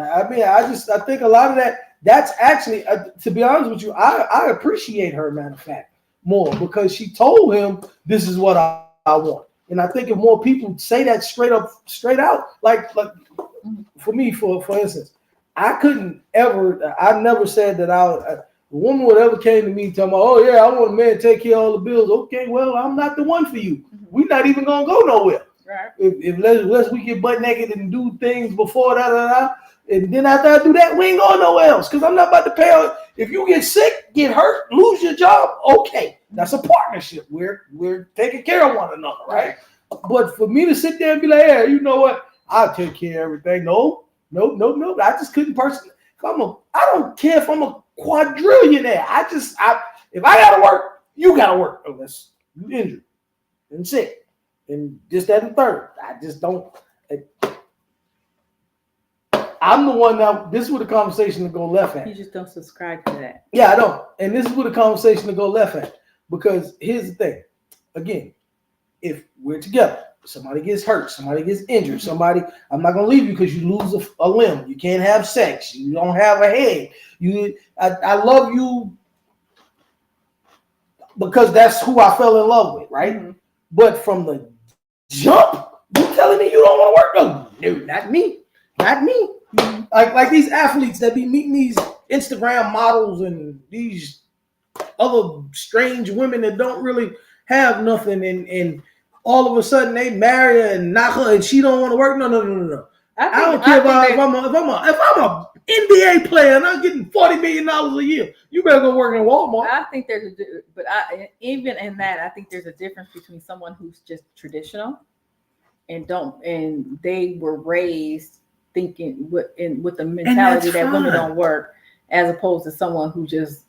I mean, I think a lot of that's actually, to be honest with you, I appreciate her, matter of fact, more, because she told him this is what I want. And I think if more people say that straight out, like for me, for instance, I never said that a woman would ever came to me telling me, oh yeah, I want a man to take care of all the bills. Okay, well, I'm not the one for you. We're not even gonna go nowhere. Right. Unless we get butt naked and do things before that, and then after I do that, we ain't going nowhere else, because I'm not about to pay. If you get sick, get hurt, lose your job, okay, that's a partnership. We're taking care of one another, right? But for me to sit there and be like, yeah, you know what? I'll take care of everything. No. I just couldn't personally. I don't care if I'm a quadrillionaire. If I gotta work, you gotta work unless you injured and sick and this, that, and third. I just don't. I'm the one that this is where the conversation to go left at. You just don't subscribe to that. Yeah, I don't. And this is where the conversation to go left at. Because here's the thing. Again, if we're together, somebody gets hurt, somebody gets injured, I'm not gonna leave you because you lose a limb. You can't have sex. You don't have a head. I love you because that's who I fell in love with, right? Mm-hmm. But from the jump, you telling me you don't want to work? No, not me. Not me. Mm-hmm. Like these athletes that be meeting these Instagram models and these other strange women that don't really have nothing, and all of a sudden they marry her and knock her and she don't want to work. No. I don't care about if I'm a NBA player and I'm getting $40 million a year. You better go work in Walmart. I think even in that, I think there's a difference between someone who's just traditional and they were raised thinking with the mentality that women don't work, as opposed to someone who just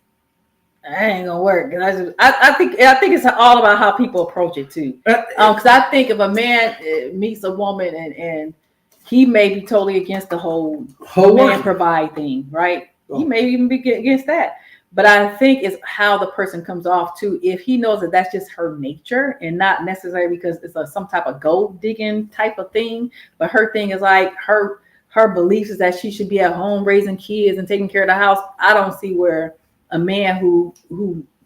I ain't gonna work. And I think it's all about how people approach it too. Because I think if a man meets a woman and he may be totally against the whole man provide thing, right? He may even be against that. But I think it's how the person comes off too. If he knows that that's just her nature and not necessarily because it's some type of gold digging type of thing, but her thing is like her beliefs is that she should be at home raising kids and taking care of the house. I don't see where a man who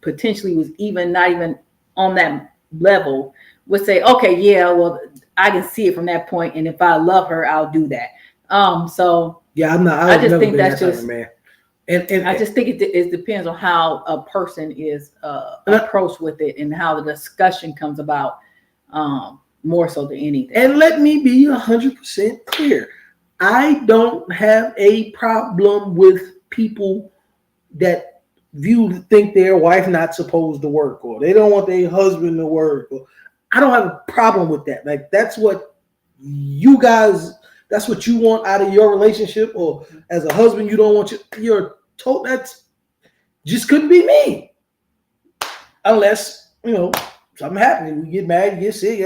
potentially was not even on that level would say, okay, yeah, well, I can see it from that point, and if I love her, I'll do that. So yeah, I'm not. I just think that's just man. And I just think it depends on how a person is approached with it and how the discussion comes about, more so than anything. And let me be 100% clear. I don't have a problem with people that think their wife not supposed to work, or they don't want their husband to work. Or I don't have a problem with that. Like that's what you want out of your relationship, or as a husband, you don't want your total. That's just couldn't be me, unless something happens. We get married, get sick.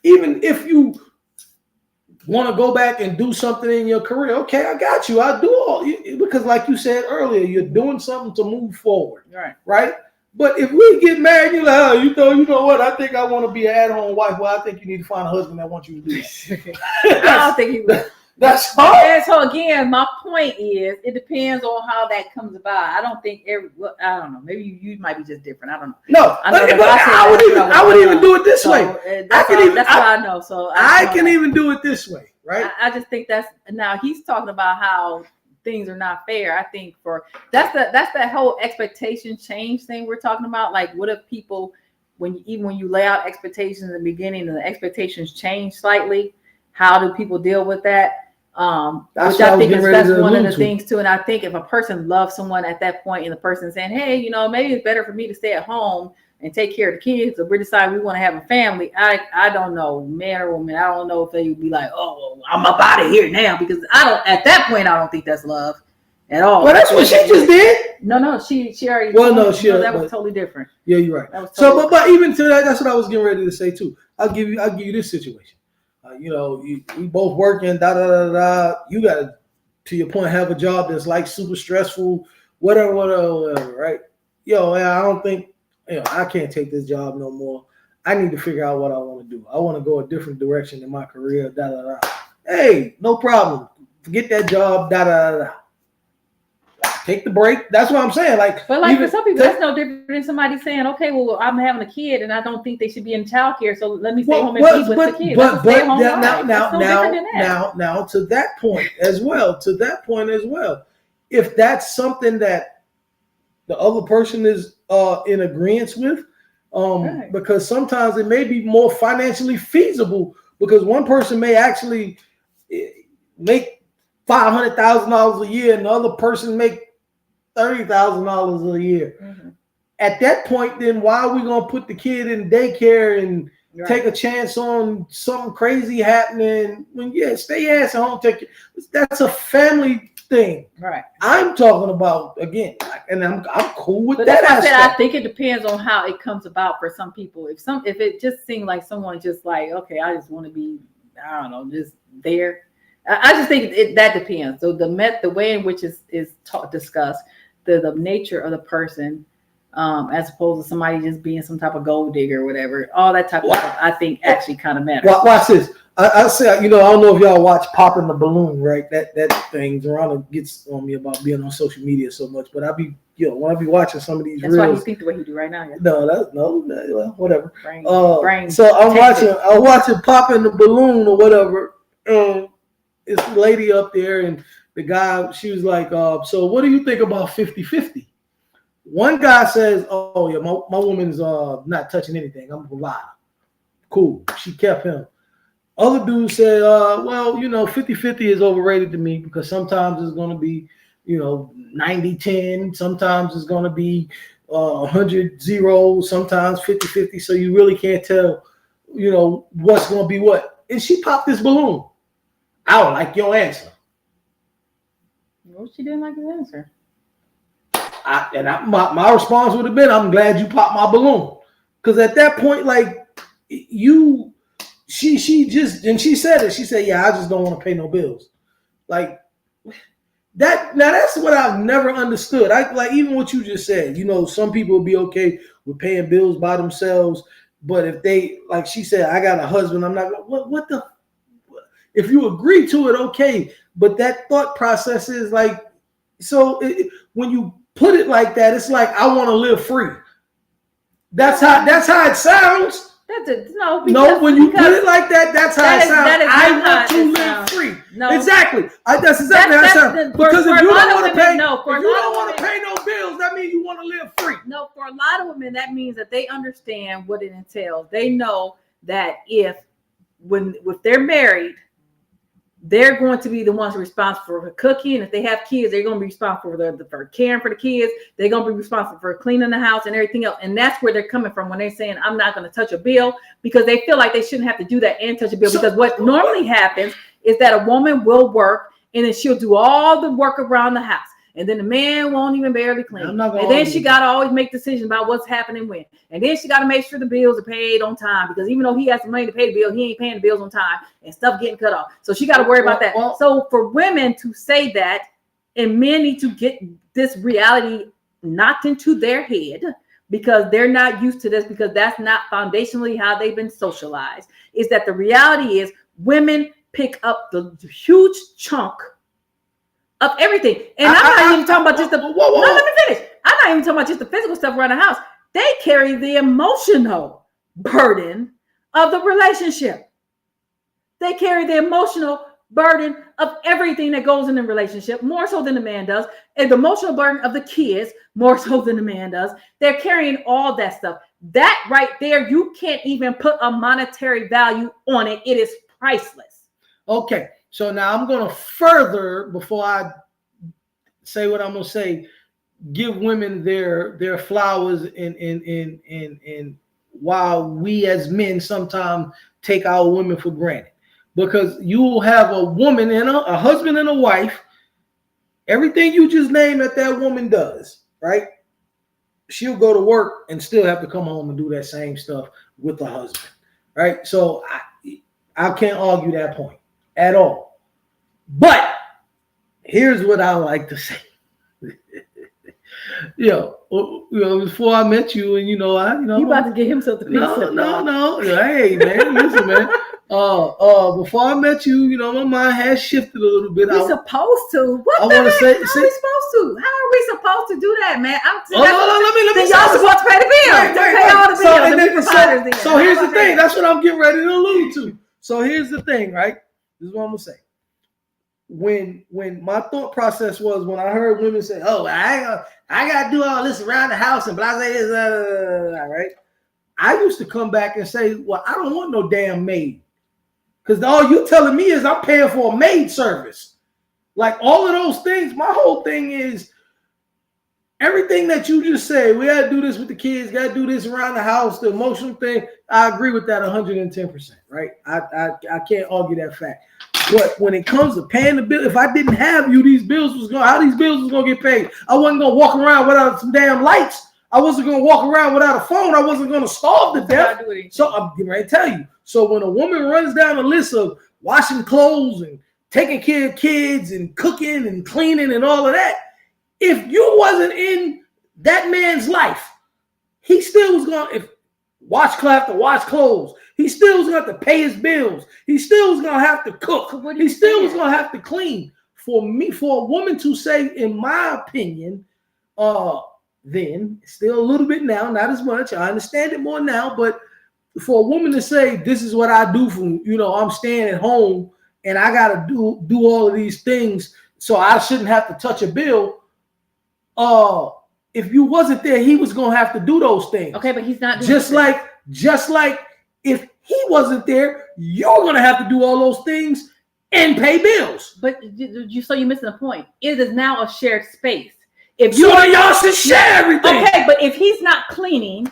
Even if you want to go back and do something in your career, okay, I got you. I do all because, like you said earlier, you're doing something to move forward, right? But if we get married, you're like, oh, you know what? I think I want to be an at-home wife. Well, I think you need to find a husband that wants you to do that. I don't think he would. That's hard. And so again, my point is, it depends on how that comes about. I don't think I don't know. Maybe you might be just different. I don't know. No, I would even do it this way. That's what I know. So I can even do it this way, right? I just think now he's talking about how things are not fair. I think that's that whole expectation change thing we're talking about. Like, what if people, when you lay out expectations in the beginning and the expectations change slightly, how do people deal with that? Which I think that's one of the things too. And I think if a person loves someone at that point and the person saying, hey, maybe it's better for me to stay at home and take care of the kids, or we decide we want to have a family, I don't know, man or woman, I don't know if they would be like, oh, well, I'm up out of here now, because at that point, I don't think that's love at all. Well, that's what she just did. No, she already. Well, no, that was totally different. Yeah, you're right. So, but even to that, that's what I was getting ready to say too. I'll give you this situation. We both working, You got to your point, have a job that's like super stressful, whatever, right? I don't think, I can't take this job no more. I need to figure out what I want to do. I want to go a different direction in my career, Hey, no problem. Forget that job, Take the break. That's what I'm saying. But for some people, that's no different than somebody saying, okay, well, I'm having a kid and I don't think they should be in childcare, so let me stay home and be with the kids. But now to that point as well. If that's something that the other person is in agreement with, because sometimes it may be more financially feasible, because one person may actually make $500,000 a year and the other person make $30,000 a year. Mm-hmm. At that point, then why are we gonna put the kid in daycare and take a chance on something crazy happening? When stay your ass at home. That's a family thing, right? I'm talking about again, and I'm cool with that. That's why I said I think it depends on how it comes about for some people. If it just seemed like someone just like, okay, I just want to be, I don't know, just there. I just think that depends. So the way in which is discussed, the nature of the person, as opposed to somebody just being some type of gold digger or whatever, all that type of stuff, I think actually kind of matters. Watch this. I say, I don't know if y'all watch Popping the Balloon, right? That thing, Verona gets on me about being on social media so much, but I be, when I be watching some of these That's reels. why you think the way you do right now. Yeah. No, whatever. Brain so I'm watching Popping the Balloon or whatever. It's a lady up there, and the guy, she was like, so what do you think about 50-50? One guy says, oh yeah, my woman's not touching anything. I'm a provider. Cool. She kept him. Other dudes said, well, 50-50 is overrated to me because sometimes it's going to be, 90-10. Sometimes it's going to be 100-0. Sometimes 50-50. So you really can't tell, what's going to be what. And she popped this balloon. I don't like your answer. Well, she didn't like his answer. My response would have been, I'm glad you popped my balloon. Because at that point, like, she said it. She said, yeah, I just don't want to pay no bills. Like, that. Now, that's what I've never understood. Like, even what you just said, some people will be okay with paying bills by themselves. But if they, like she said, I got a husband, I'm not, what the, if you agree to it, okay. But that thought process is like, so when you put it like that, it's like, I want to live free. That's how it sounds. That's it. No, when you put it like that, that's how it sounds. I want to live free. No, exactly. That's exactly how it sounds. Because if you don't want to pay, no bills, that means you want to live free. No, for a lot of women, that means that they understand what it entails. They know that if they're married, they're going to be the ones responsible for cooking. And if they have kids, they're going to be responsible for caring for the kids. They're going to be responsible for cleaning the house and everything else. And that's where they're coming from when they're saying, I'm not going to touch a bill, because they feel like they shouldn't have to do that and touch a bill. Because what normally happens is that a woman will work and then she'll do all the work around the house. And then the man won't even barely clean. And then she got to always make decisions about what's happening when. And then she got to make sure the bills are paid on time, because even though he has the money to pay the bill, he ain't paying the bills on time and stuff getting cut off. So she got to worry about that. So for women to say that, and men need to get this reality knocked into their head, because they're not used to this, because that's not foundationally how they've been socialized, is that the reality is women pick up the huge chunk of everything. And I'm not even talking about just the, let me finish. I'm not even talking about just the physical stuff around the house. They carry the emotional burden of the relationship. They carry the emotional burden of everything that goes in the relationship, more so than the man does. And the emotional burden of the kids, more so than the man does. They're carrying all that stuff. That right there, you can't even put a monetary value on it. It is priceless. Okay. So now I'm going to further, before I say what I'm going to say, give women their flowers and while we as men sometimes take our women for granted. Because you will have a woman and a husband and a wife, everything you just named that woman does, right? She'll go to work and still have to come home and do that same stuff with the husband, right? So I can't argue that point at all. But here's what I like to say. Before I met you, and you about to get himself the pizza. No. Hey, man, listen, man. Before I met you, my mind has shifted a little bit. We're supposed to. What the heck? How are we supposed to? How are we supposed to do that, man? Let me. Y'all supposed to pay the bills. Pay all the bills. So here's the thing. That's what I'm getting ready to allude to. So here's the thing, right? This is what I'm gonna say. When my thought process was, when I heard women say, "Oh, I gotta do all this around the house and blah blah blah," right? I used to come back and say, "Well, I don't want no damn maid, because all you telling me is I'm paying for a maid service." Like all of those things, my whole thing is everything that you just said. We gotta do this with the kids, gotta do this around the house, the emotional thing. I agree with that 110%, right? I can't argue that fact. But when it comes to paying the bill, if I didn't have you, how these bills was gonna get paid? I wasn't gonna walk around without some damn lights. I wasn't gonna walk around without a phone. I wasn't gonna starve to death. So I'm getting ready to tell you. So when a woman runs down a list of washing clothes and taking care of kids and cooking and cleaning and all of that. If you wasn't in that man's life, he still was going to wash cloth to wash clothes. He still was going to pay his bills. He still was going to have to cook. So he still was going to have to clean. For a woman to say, in my opinion, then still a little bit now, not as much. I understand it more now, but for a woman to say, this is what I do for, I'm staying at home and I got to do all of these things, so I shouldn't have to touch a bill. If you wasn't there, he was going to have to do those things. Okay, but he's not doing just like if he wasn't there, you're going to have to do all those things and pay bills. But you're missing the point. It is now a shared space. If y'all should share everything. Okay, but if he's not cleaning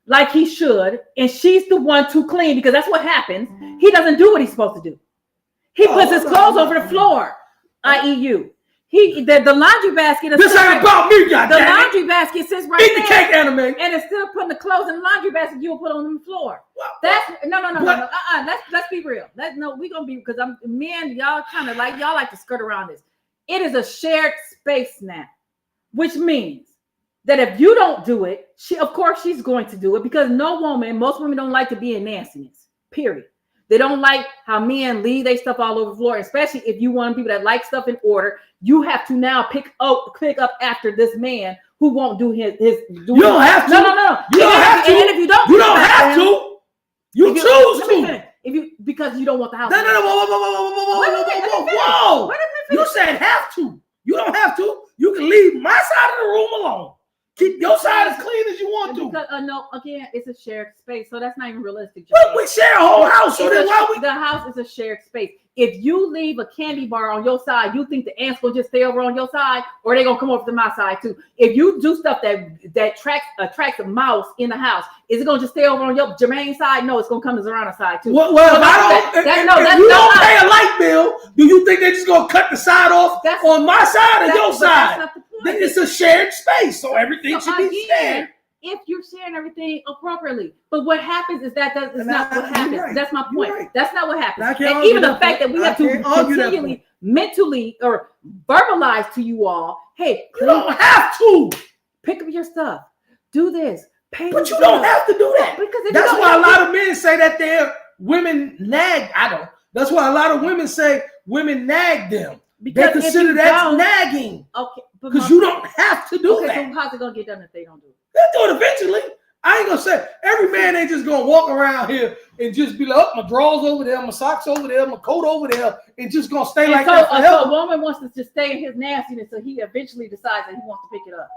like he should, and she's the one to clean, because that's what happens, he doesn't do what he's supposed to do. He puts his clothes over the floor, i.e. you. The laundry basket. This ain't about me, goddamn. The laundry basket sits right there. Eat the cake, anime. And instead of putting the clothes in the laundry basket, you'll put on the floor. No. Let's be real. We gonna be, because men, y'all kind of like to skirt around this. It is a shared space now, which means that if you don't do it, of course she's going to do it, because most women don't like to be in nastiness. Period. They don't like how men leave their stuff all over the floor, especially if you want people that like stuff in order. You have to now pick up after this man who won't do his. You don't have to. No. You don't have to. And if you don't, you don't have to. You choose to. Because you don't want the house. No. Whoa. You said have to. You don't have to. You can leave my side of the room alone. Keep your side as clean as you want to. Because, no, again, it's a shared space, so that's not even realistic. But we share a whole house, so then why we? The house is a shared space. If you leave a candy bar on your side, you think the ants will just stay over on your side, or they gonna come over to my side too. If you do stuff that attracts a mouse in the house, is it gonna just stay over on your Jermaine's side? No, it's gonna come to Zorana's side too. Well, if you don't pay a light bill, do you think they're just gonna cut the side off on my side or your side? That's not the point. Then it's a shared space, so everything should be shared. If you're sharing everything appropriately. But what happens is that is not what happens. Right. That's my point. Right. That's not what happens. And even the fact that we have to continually mentally or verbalize to you all, hey, you don't have to pick up your stuff, do this, pay. But you don't have to do that. Because that's why a lot of men say that their women nag. I don't. That's why a lot of women say women nag them. Because they consider that nagging. Okay. Because you don't have to do that. So how's it gonna get done if they don't do it? They'll do it eventually. I ain't gonna say every man ain't just gonna walk around here and just be like, oh, my drawers over there, my socks over there, my coat over there, and just gonna stay like that forever. So a woman wants to just stay in his nastiness, so he eventually decides that he wants to pick it up.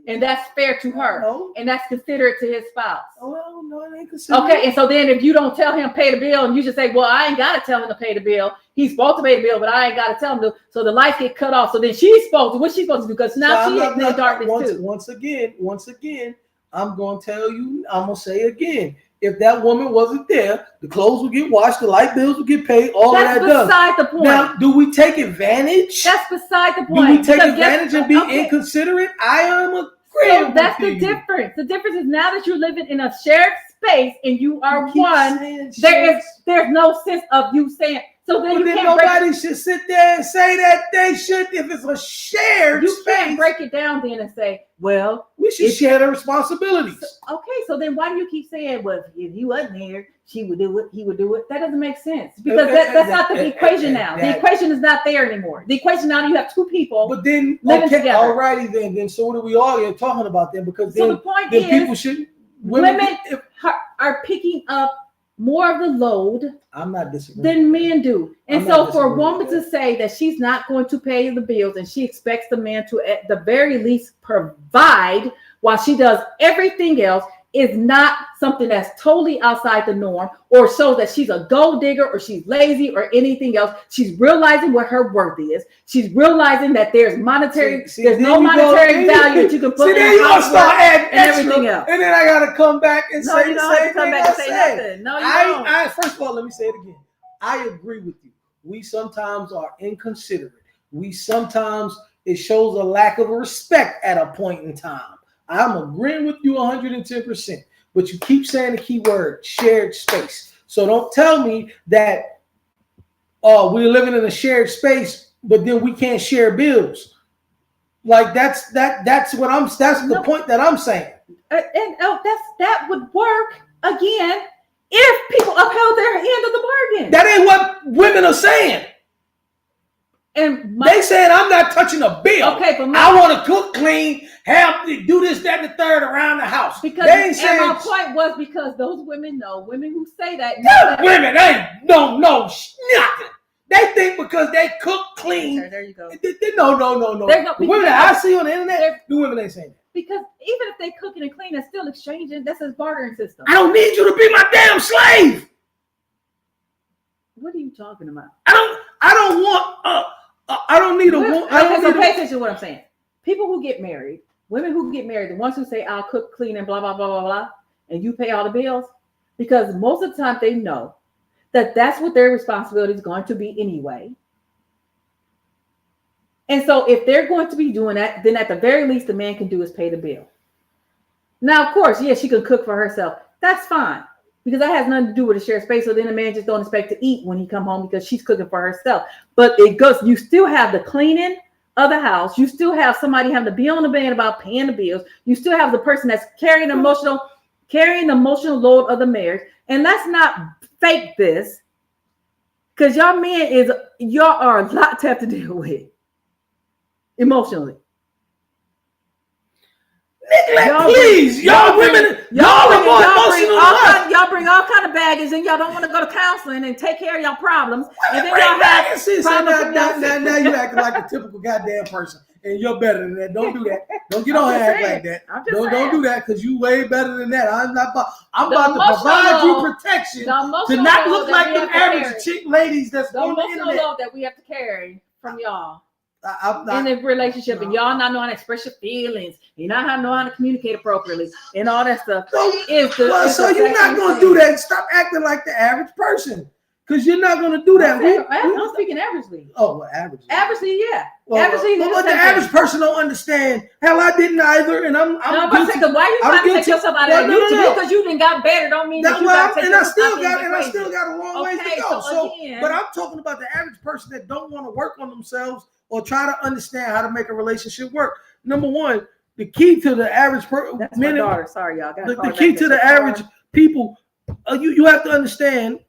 And that's fair to her. No. And that's considerate to his spouse. Oh, well, no, it ain't considerate. Okay, and so then if you don't tell him pay the bill, and you just say, well, I ain't gotta tell him to pay the bill. He's supposed to pay the bill, but I ain't gotta tell him to. So the lights get cut off. So then she's supposed to, what's she supposed to do? Because now she's in the darkness too. Once again, I'm gonna tell you, I'm gonna say again. If that woman wasn't there, the clothes would get washed, the light bills would get paid, all that's of that done. That's beside the point. Now, do we take advantage? That's beside the point. Do we take advantage and be inconsiderate? I am agreeing. So that's the difference. The difference is now that you're living in a shared space and you are one, there's no sense of you saying. So then you can't nobody should sit there and say that they should if it's a shared space. You can't break it down then and say, well, we should share the responsibilities. Okay, so then why do you keep saying, well, if you wasn't there, she would do it, he would do it? That doesn't make sense because that's not the equation now. The equation is not there anymore. The equation now you have two people. But then living together. Alrighty then so what are we all here talking about then? Because then, so the point then is, people should women are picking up more of the load. I'm not disagreeing. Than men do. And so for a woman to say that she's not going to pay the bills and she expects the man to at the very least provide while she does everything else is not something that's totally outside the norm or shows that she's a gold digger or she's lazy or anything else. She's realizing what her worth is. She's realizing that there's monetary, there's no monetary value that you can put in and everything else. And then I gotta come back and say you don't have to come back and say nothing. No, you don't. I first of all, let me say it again. I agree with you. We sometimes are inconsiderate. We sometimes it shows a lack of respect at a point in time. I'm agreeing with you 110%, but you keep saying the key word, shared space. So don't tell me that we're living in a shared space, but then we can't share bills. Like that's what I'm. That's the point that I'm saying. And that would work again if people upheld their end of the bargain. That ain't what women are saying. And they said I'm not touching a bill. Okay, but I want to cook, clean, have to do this, that, and the third around the house. Because they ain't saying, my point was because those women who say that. Women ain't nothing. They think because they cook, clean. Okay, there you go. No. The women that I see on the internet, the women ain't saying that. Because even if they cooking and clean, that's still exchanging. That's a bartering system. I don't need you to be my damn slave. What are you talking about? I don't need a woman. So pay attention to what I'm saying. People who get married, women who get married, the ones who say I'll cook, clean, and blah blah blah blah blah, and you pay all the bills, because most of the time they know that that's what their responsibility is going to be anyway. And so if they're going to be doing that, then at the very least the man can do is pay the bill. Now, of course, yes, she can cook for herself. That's fine. Because that has nothing to do with a shared space. So then the man just don't expect to eat when he come home because she's cooking for herself. But it goes, you still have the cleaning of the house. You still have somebody having to be on the band about paying the bills. You still have the person that's carrying the emotional load of the marriage. And let's not fake this. Because y'all are a lot to have to deal with. Emotionally. Please, y'all women, y'all are more emotional than us. Y'all bring all kind of baggage, and y'all don't want to go to counseling and take care of y'all problems. And then y'all have now you acting like a typical goddamn person, and you're better than that. Don't do that. Don't get on act like that. Don't do that because you way better than that. I'm about to provide you protection to not look like the average chick ladies that's on the internet. The emotional load that we have to carry from y'all. In a relationship, and y'all not know how to express your feelings, you not know how to communicate appropriately, and all that stuff. So you're not going to do that. Stop acting like the average person, because you're not going to do that. I'm speaking averagely. Oh, well, averagely. Averagely, yeah. But the average person don't understand. Hell, I didn't either, and I'm guilty. Why are you trying to take yourself out of that? Because you didn't got better don't mean that you got to take yourself out of that. And I still got a long ways to go. But I'm talking about the average person that don't want to work on themselves or try to understand how to make a relationship work. Number one, the key to the average person. That's my daughter. Sorry, y'all. The key to the average people, you have to understand.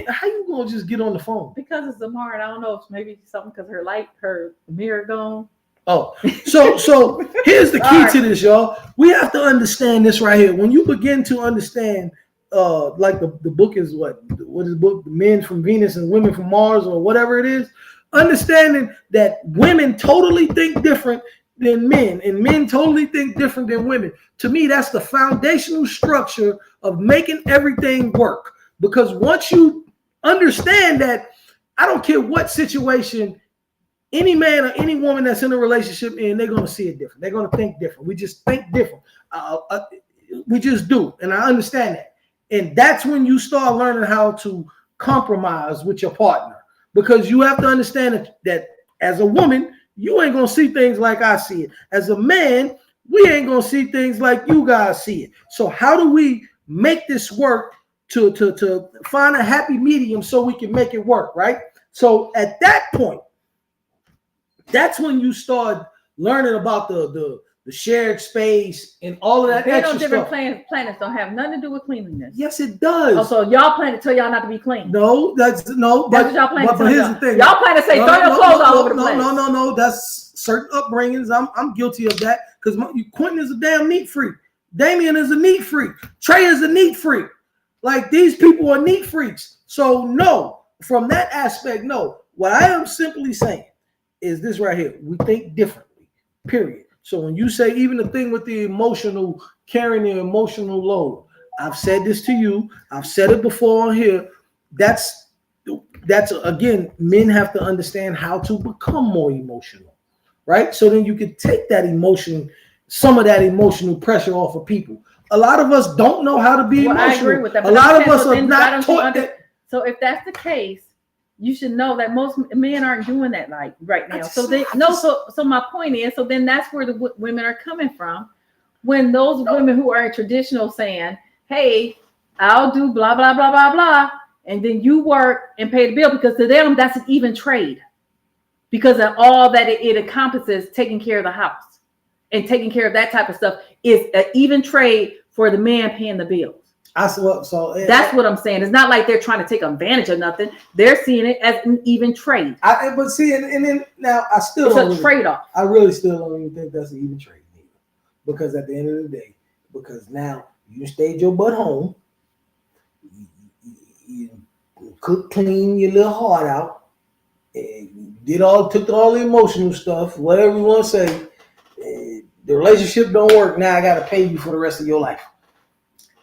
How you gonna just get on the phone? Because it's Zamar, and I don't know if maybe something because her mirror gone. Oh, so here's the key to this, y'all. We have to understand this right here. When you begin to understand, like the book is what is the book? Men from Venus and Women from Mars, or whatever it is. Understanding that women totally think different than men, and men totally think different than women. To me, that's the foundational structure of making everything work. Because once you understand that, I don't care what situation any man or any woman that's in a relationship in, they're going to see it different. They're going to think different. We just think different. We just do. And I understand that. And that's when you start learning how to compromise with your partner. Because you have to understand that as a woman, you ain't going to see things like I see it. As a man, we ain't going to see things like you guys see it. So how do we make this work to find a happy medium so we can make it work, right? So at that point, that's when you start learning about the shared space and all of that extra different stuff. Planets don't have nothing to do with cleanliness. Yes, it does. Oh, so y'all plan to tell y'all not to be clean? No, that's what y'all plan to tell here's y'all. the thing. Y'all plan to say throw your clothes all over the place. No. That's certain upbringings. I'm guilty of that because Quentin is a damn neat freak. Damien is a neat freak. Trey is a neat freak. Like, these people are neat freaks. So no, from that aspect, no. What I am simply saying is this right here. We think differently, period. So when you say even the thing with the emotional, carrying the emotional load, I've said this to you. I've said it before on here. That's again, men have to understand how to become more emotional, right? So then you could take that emotion, some of that emotional pressure off of people. A lot of us don't know how to be emotional. I agree with that. A lot of us are not taught that. So if that's the case, you should know that most men aren't doing that like right now. So my point is, so then that's where the women are coming from. When those women who are traditional saying, "Hey, I'll do blah blah blah blah blah," and then you work and pay the bill, because to them that's an even trade, because of all that it encompasses. Taking care of the house and taking care of that type of stuff is an even trade for the man paying the bills. That's what I'm saying. It's not like they're trying to take advantage of nothing. They're seeing it as an even trade. But see, and then now I still it's a trade-off. I really still don't even think that's an even trade either. Because at the end of the day, because now you stayed your butt home, you cooked, clean your little heart out, and took all the emotional stuff, whatever you want to say. The relationship don't work. Now I got to pay you for the rest of your life.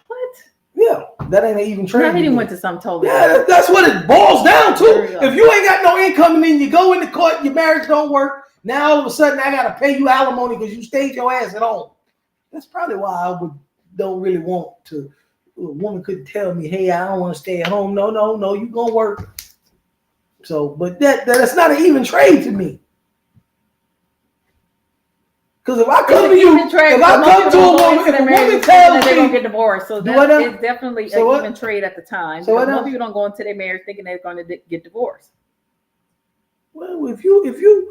What? Yeah, that ain't an even trade. Now he didn't went to some totally. Yeah, that's what it boils down to. If you ain't got no income and then you go into court, your marriage don't work. Now all of a sudden I got to pay you alimony because you stayed your ass at home. That's probably why I don't really want to. A woman couldn't tell me, hey, I don't want to stay at home. No, you gonna work. So, but that's not an even trade to me. Because if I come to you, if I come to a woman, if a woman tells me they're gonna get divorced, so it's definitely an even trade at the time. So most people don't go into their marriage thinking they're going to get divorced. Well, if you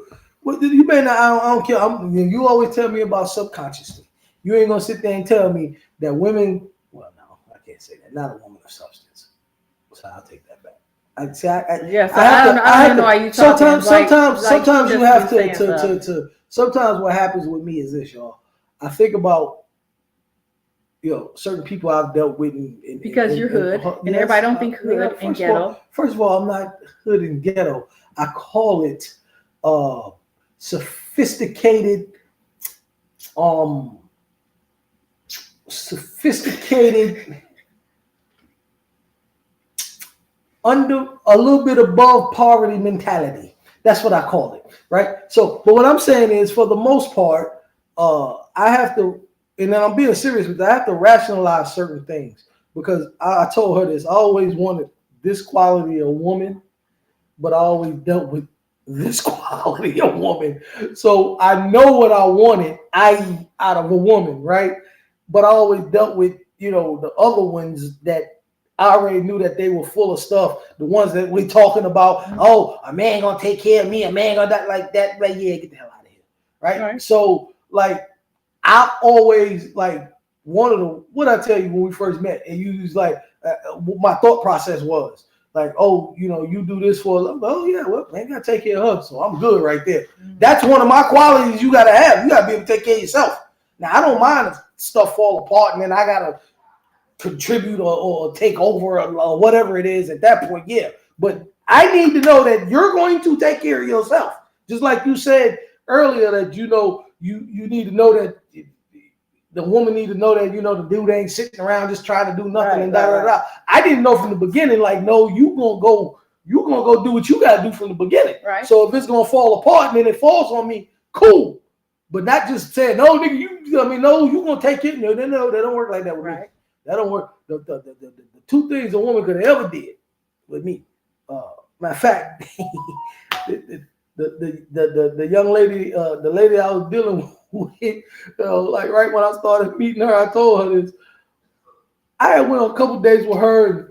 may not. I don't care. You always tell me about subconsciously. You ain't gonna sit there and tell me that women. Well, no, I can't say that. Not a woman of substance. So I'll take that back. I don't know why you talking. Sometimes you have to. Sometimes what happens with me is this, y'all. I think about, certain people I've dealt with. Because you're hood, and everybody don't think hood and ghetto. First of all, I'm not hood and ghetto. I call it sophisticated, under a little bit above poverty mentality. That's what I call it, right? So, but what I'm saying is, for the most part, I have to, and then I'm being serious with that, I have to rationalize certain things, because I told her this. I always wanted this quality of woman, but I always dealt with this quality of woman. So I know what I wanted, i.e., out of a woman, right? But I always dealt with, the other ones that I already knew that they were full of stuff. The ones that we're talking about, oh, a man gonna take care of me, a man gonna that like that. Like, yeah, get the hell out of here, right? So, like, I always one of the what I tell you when we first met, and you was like, my thought process was like, oh, you do this for, oh yeah, well, man, gotta take care of her, so I'm good right there. Mm-hmm. That's one of my qualities you gotta have. You gotta be able to take care of yourself. Now, I don't mind if stuff fall apart and then I gotta contribute or take over or whatever it is at that point, yeah. But I need to know that you're going to take care of yourself. Just like you said earlier, that you need to know that the woman need to know that the dude ain't sitting around just trying to do nothing and da da da. I didn't know from the beginning, like, no, you gonna go do what you gotta do from the beginning. Right. So if it's gonna fall apart and then it falls on me, cool. But not just saying, no, nigga, no, you gonna take it. No, that don't work like that with me. That don't work. The two things a woman could have ever did with me. Matter of fact, the young lady, the lady I was dealing with, like right when I started meeting her, I told her this. I had went on a couple days with her, and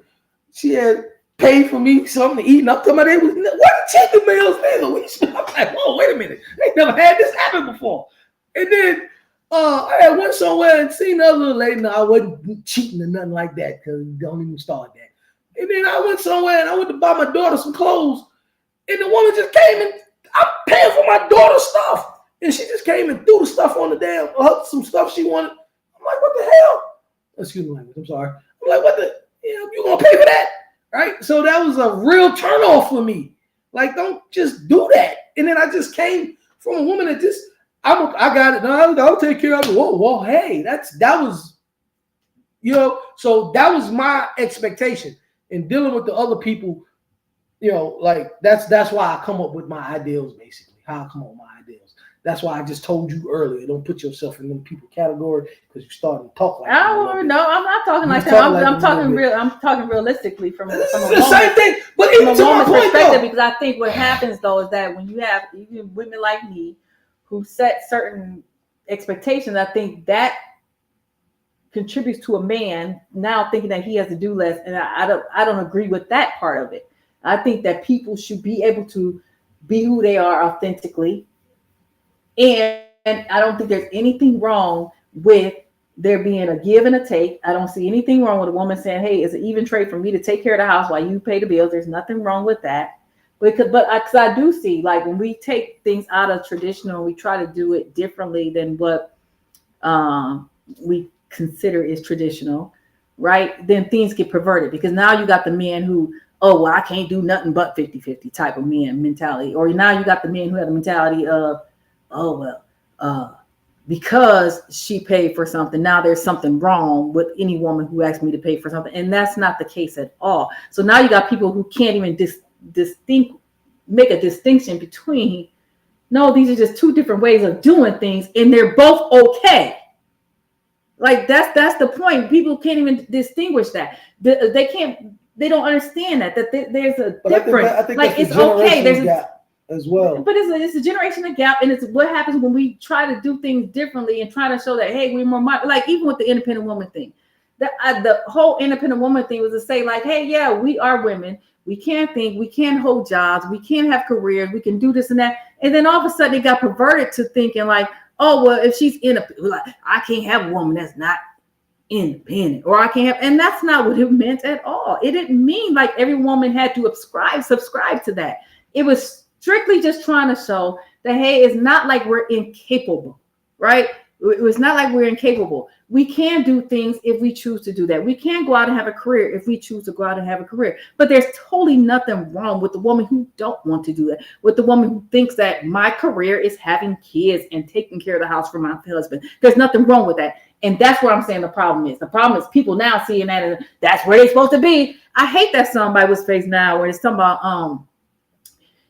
she had paid for me something to eat, and I'm talking about it was what chicken meals, nigga. I'm like, whoa, wait a minute, they never had this happen before. And then I had went somewhere and seen another little lady. No, I wasn't cheating or nothing like that, because don't even start that. And then I went somewhere and I went to buy my daughter some clothes, and the woman just came and I'm paying for my daughter's stuff, and she just came and threw the stuff on the damn some stuff she wanted. I'm like, what the hell? Excuse me, I'm sorry. I'm like, what the? You gonna pay for that, right? So that was a real turnoff for me. Like, don't just do that. And then I just came from a woman that just. I got it. No, I'll take care of it. Whoa, hey, that was, so that was my expectation. In dealing with the other people, like that's why I come up with my ideals, basically. How I come up with my ideals. That's why I just told you earlier. Don't put yourself in them people category, because you starting to talk like that. No, I'm not talking like that. I'm talking real. I'm talking realistically from a the same thing. But even to my point, perspective, because I think what happens though is that when you have even women like me, who set certain expectations, I think that contributes to a man now thinking that he has to do less. And I don't agree with that part of it. I think that people should be able to be who they are authentically. And I don't think there's anything wrong with there being a give and a take. I don't see anything wrong with a woman saying, hey, it's an even trade for me to take care of the house while you pay the bills. There's nothing wrong with that. Because I do see, like, when we take things out of traditional, we try to do it differently than what we consider is traditional, right? Then things get perverted, because now you got the men who, oh, well, I can't do nothing but 50-50 type of men mentality. Or now you got the men who have the mentality of, oh, well, because she paid for something, now there's something wrong with any woman who asked me to pay for something. And that's not the case at all. So now you got people who can't even make a distinction between, no, these are just two different ways of doing things, and they're both okay. Like that's the point. People can't even distinguish that. They don't understand that there's a difference. I think like, it's okay, there's a gap as well. But it's a generational gap, and it's what happens when we try to do things differently and try to show that, hey, we're more like, even with the independent woman thing, the whole independent woman thing was to say, like, hey, yeah, we are women. We can't think, we can't hold jobs, we can't have careers, we can do this and that. And then all of a sudden it got perverted to thinking like, oh, well, if she's like, I can't have a woman that's not independent, or I can't have, and that's not what it meant at all. It didn't mean like every woman had to subscribe to that. It was strictly just trying to show that, hey, it's not like we're incapable, right? It was not like we're incapable. We can do things if we choose to do that. We can go out and have a career if we choose to go out and have a career. But there's totally nothing wrong with the woman who don't want to do that, with the woman who thinks that my career is having kids and taking care of the house for my husband. There's nothing wrong with that. And that's what I'm saying the problem is. The problem is people now seeing that and that's where they're supposed to be. I hate that song by What's Face Now where it's talking about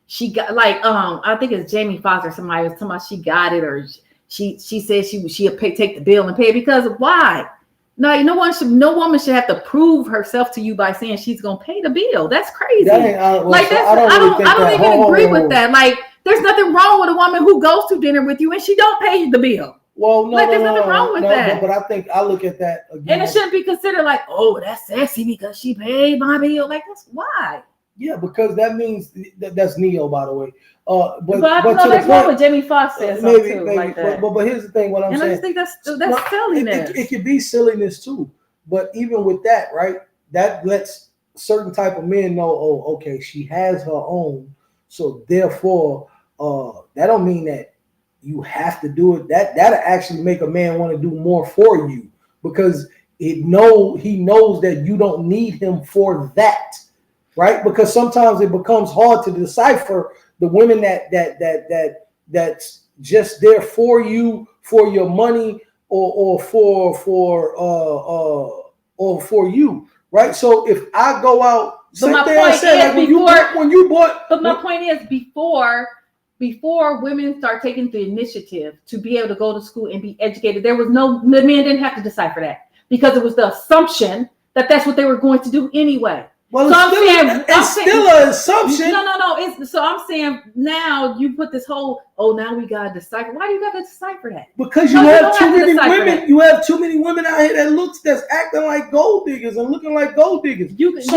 she got like I think it's Jamie Foxx or somebody was talking about she got it, or she said she'll take the bill and pay it, because why? No woman should have to prove herself to you by saying she's gonna pay the bill. That's crazy. I don't even agree with that. Like, there's nothing wrong with a woman who goes to dinner with you and she don't pay the bill. Well, no, there's nothing wrong with that. But I think I look at that again, and it shouldn't be considered like, oh, that's sexy because she paid my bill. Like, that's why. Yeah, because that means that's Neo, by the way. But that's what Jamie Foxx says maybe, like that. But here's the thing, what I'm saying. And I just think that's silliness. It could be silliness too. But even with that, right, that lets certain type of men know, oh, okay, she has her own. So therefore, that don't mean that you have to do it. That'll actually make a man want to do more for you, because he knows that you don't need him for that. Right, because sometimes it becomes hard to decipher the women that's just there for you, for your money, or for you, right? So if I go out, my point is before women start taking the initiative to be able to go to school and be educated, the men didn't have to decipher that, because it was the assumption that that's what they were going to do anyway. Well, so it's still an assumption. No. So I'm saying now you put this whole, now we gotta decipher. Why do you gotta decipher that? Because you have too many women. That. You have too many women out here that's acting like gold diggers and looking like gold diggers. You can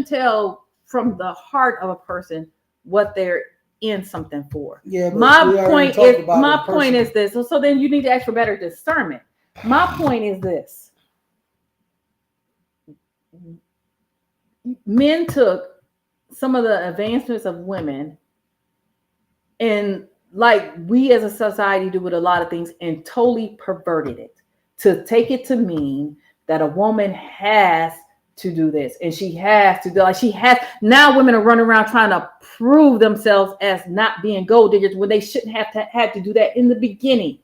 tell from the heart of a person what they're in something for. Yeah. My point is this. So then you need to ask for better discernment. My point is this. Men took some of the advancements of women and, like we as a society do with a lot of things, and totally perverted it to take it to mean that a woman has to do this and she has to do, like, now women are running around trying to prove themselves as not being gold diggers when they shouldn't have had to do that in the beginning.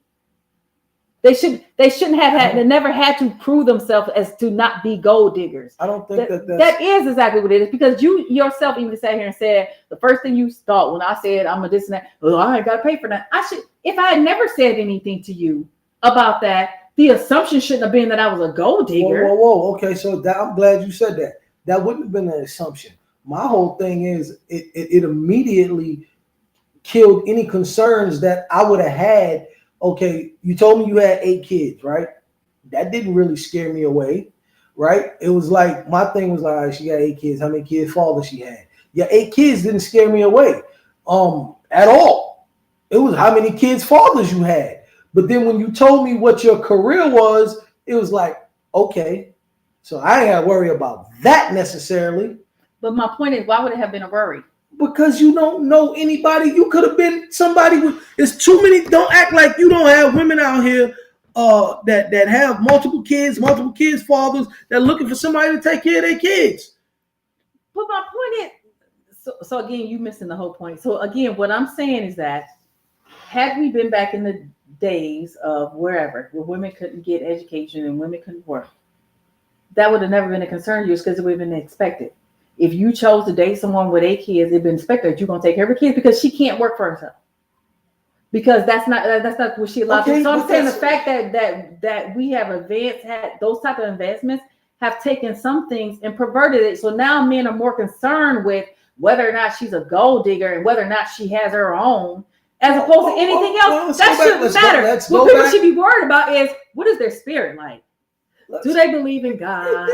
They shouldn't have they never had to prove themselves as to not be gold diggers. I don't think that is exactly what it is, because you yourself even sat here and said the first thing you thought when I said I'm a this and that, I ain't gotta pay for that. If I had never said anything to you about that, the assumption shouldn't have been that I was a gold digger. Whoa. Okay, so I'm glad you said that. That wouldn't have been an assumption. My whole thing is it immediately killed any concerns that I would have had okay, you told me you had 8 kids, right? That didn't really scare me away, right? It was like, my thing was like, all right, she got 8 kids. How many kids fathers she had? Yeah, 8 kids didn't scare me away at all. It was how many kids fathers you had. But then when you told me what your career was, it was like, okay, so I ain't got to worry about that necessarily. But my point is, why would it have been a worry? Because you don't know anybody. You could have been somebody with. It's too many. Don't act like you don't have women out here that have multiple kids, fathers that are looking for somebody to take care of their kids. But my point is, so again, you missing the whole point. So again, what I'm saying is that had we been back in the days of wherever where women couldn't get education and women couldn't work, that would have never been a concern to you because it would have been expected. If you chose to date someone with 8 kids, it'd been expected that you're gonna take care of her kids because she can't work for herself. Because that's not what she allowed to. So I'm saying the fact that we have had those type of advancements have taken some things and perverted it. So now men are more concerned with whether or not she's a gold digger and whether or not she has her own, as opposed to anything else. That shouldn't matter. What people should be worried about is, what is their spirit like? Do they believe in God?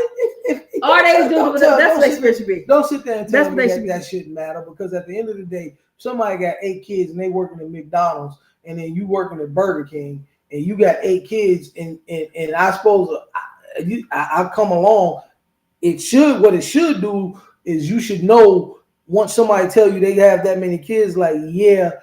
Are they doing that's what their spirit should be? Don't sit there and tell me that shouldn't matter, because at the end of the day, somebody got 8 kids and they working at McDonald's, and then you working at Burger King, and you got 8 kids, and I suppose I come along. What it should do is you should know, once somebody tell you they have that many kids, like, yeah,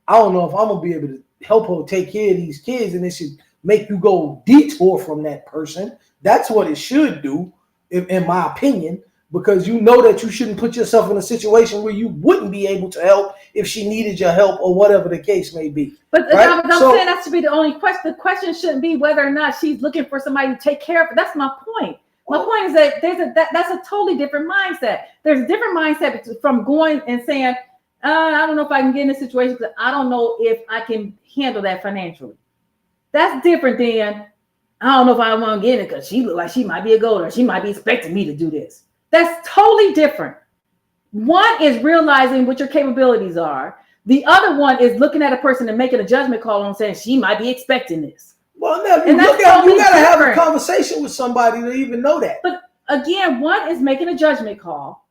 I don't know if I'm gonna be able to help her take care of these kids, and it should make you go detour from that person. That's what it should do, in my opinion, because you know that you shouldn't put yourself in a situation where you wouldn't be able to help if she needed your help or whatever the case may be. But right? I'm saying that should be the only question. The question shouldn't be whether or not she's looking for somebody to take care of her. That's my point. My point is that that's a totally different mindset. There's a different mindset from going and saying, I don't know if I can get in this situation because I don't know if I can handle that financially. That's different than, I don't know if I want to get it because she look like she might be a gold, or she might be expecting me to do this. That's totally different. One is realizing what your capabilities are. The other one is looking at a person and making a judgment call on saying she might be expecting this. Well, now you got to have a conversation with somebody to even know that. But again, one is making a judgment call,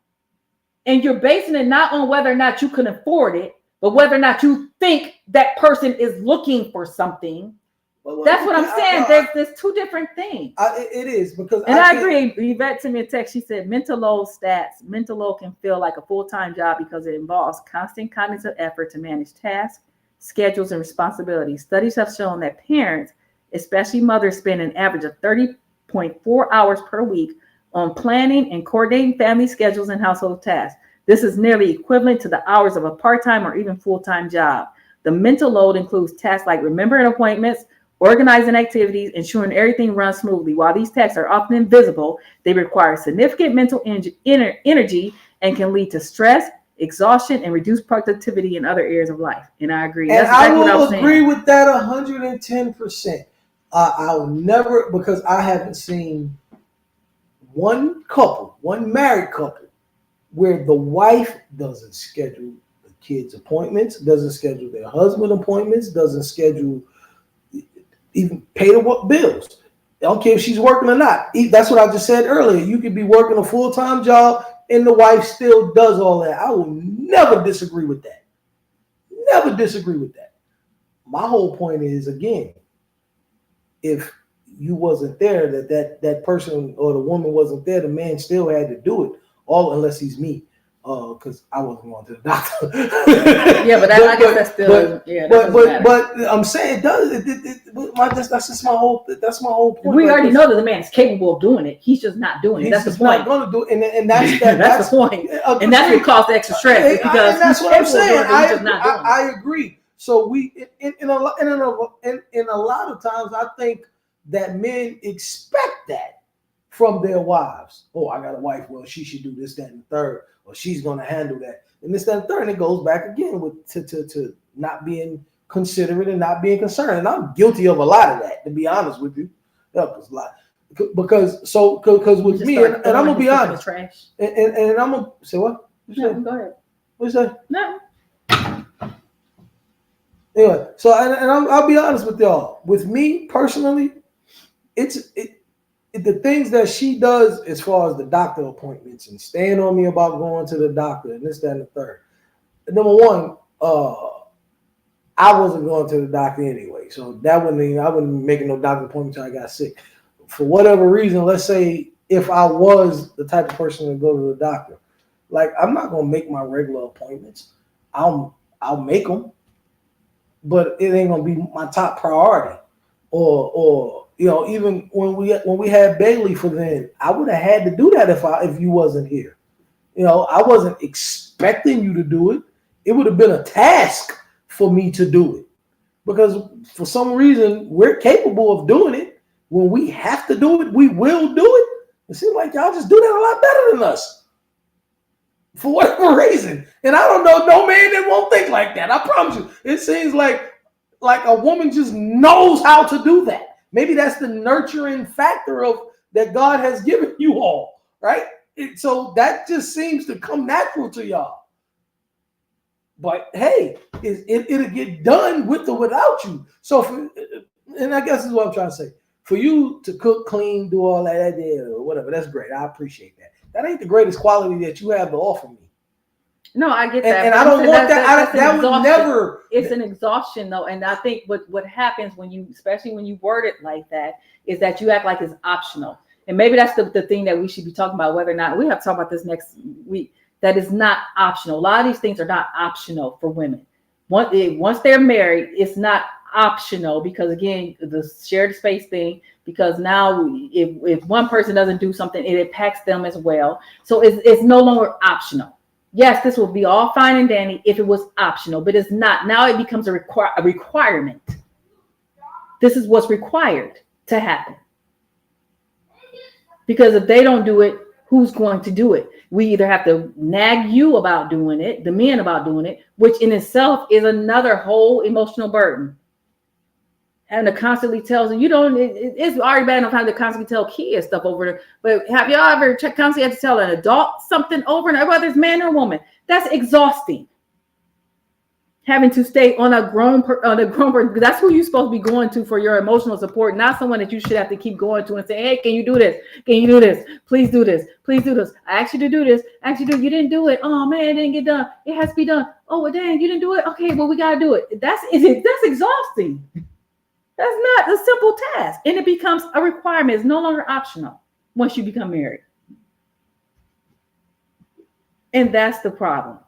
and you're basing it not on whether or not you can afford it, but whether or not you think that person is looking for something. That's what I'm saying. There's 2 different things. It is, because I agree. Yvette sent me a text. She said mental load stats. Mental load can feel like a full-time job because it involves constant cognitive effort to manage tasks, schedules, and responsibilities. Studies have shown that parents, especially mothers, spend an average of 30.4 hours per week on planning and coordinating family schedules and household tasks. This is nearly equivalent to the hours of a part-time or even full-time job. The mental load includes tasks like remembering appointments, organizing activities, ensuring everything runs smoothly. While these tasks are often invisible, they require significant mental energy and can lead to stress, exhaustion, and reduced productivity in other areas of life. And I agree. And I will agree with that 110%. I'll never, because I haven't seen one married couple, where the wife doesn't schedule the kids' appointments, doesn't schedule their husband appointments, doesn't schedule, even pay the bills. I don't care if she's working or not. That's what I just said earlier. You could be working a full-time job and the wife still does all that. I will never disagree with that. Never disagree with that. My whole point is, again, if you wasn't there, that person or the woman wasn't there, the man still had to do it. Unless he's me. Because I wasn't going to the doctor. Yeah, but I guess that's still. But I'm saying it does. That's just my whole. That's my whole point. We already know that the man is capable of doing it. He's just not doing it. That's the point. He's not going to do it, and that's the point. And that's what caused the extra stress, because that's what I'm saying. I agree. So we in a lot of times, I think that men expect that from their wives. Oh, I got a wife. Well, she should do this, that, and the third, or she's going to handle that. And this, that, and the third. And it goes back again to not being considerate and not being concerned. And I'm guilty of a lot of that, to be honest with you. Because with me, and I'm gonna be honest, and I'm gonna say what? No, go ahead. What's that? No. Anyway, so I'll be honest with y'all. With me personally, the things that she does as far as the doctor appointments and staying on me about going to the doctor and this, that, and the third. Number one, I wasn't going to the doctor anyway, so I wouldn't be making no doctor appointment until I got sick. For whatever reason, let's say if I was the type of person to go to the doctor, like I'm not gonna make my regular appointments. I'll make them, but it ain't gonna be my top priority. Or even when we had Bailey for then, I would have had to do that if you wasn't here. I wasn't expecting you to do it. It would have been a task for me to do it because for some reason we're capable of doing it. When we have to do it, we will do it. It seems like y'all just do that a lot better than us for whatever reason. And I don't know no man that won't think like that. I promise you. It seems like a woman just knows how to do that. Maybe that's the nurturing factor of that God has given you all, right? So that just seems to come natural to y'all. But hey, it'll get done with or without you. So, and I guess this is what I'm trying to say. For you to cook, clean, do all that, or whatever, that's great. I appreciate that. That ain't the greatest quality that you have to offer me. No, I get that. And I don't want that. That would never. It's an exhaustion, though. And I think what happens especially when you word it like that, is that you act like it's optional. And maybe that's the thing that we should be talking about, whether or not we have to talk about this next week. That is not optional. A lot of these things are not optional for women. Once they're married, it's not optional because, again, the shared space thing, because now if one person doesn't do something, it impacts them as well. So it's no longer optional. Yes, this will be all fine and dandy if it was optional, but it's not. Now it becomes a requirement. This is what's required to happen. Because if they don't do it, who's going to do it? We either have to nag you about doing it, the men about doing it, which in itself is another whole emotional burden. Having to constantly tell them, it's already bad enough having to constantly tell kids stuff over there. But have y'all ever constantly had to tell an adult something over and over, whether it's man or woman? That's exhausting. Having to stay on a grown person, that's who you're supposed to be going to for your emotional support, not someone that you should have to keep going to and say, hey, can you do this? Can you do this? Please do this. Please do this. I asked you to do this. You didn't do it. Oh man, it didn't get done. It has to be done. Oh, well, dang, you didn't do it. Okay, well, we got to do it. That's exhausting. That's not a simple task. And it becomes a requirement. It's no longer optional once you become married. And that's the problem.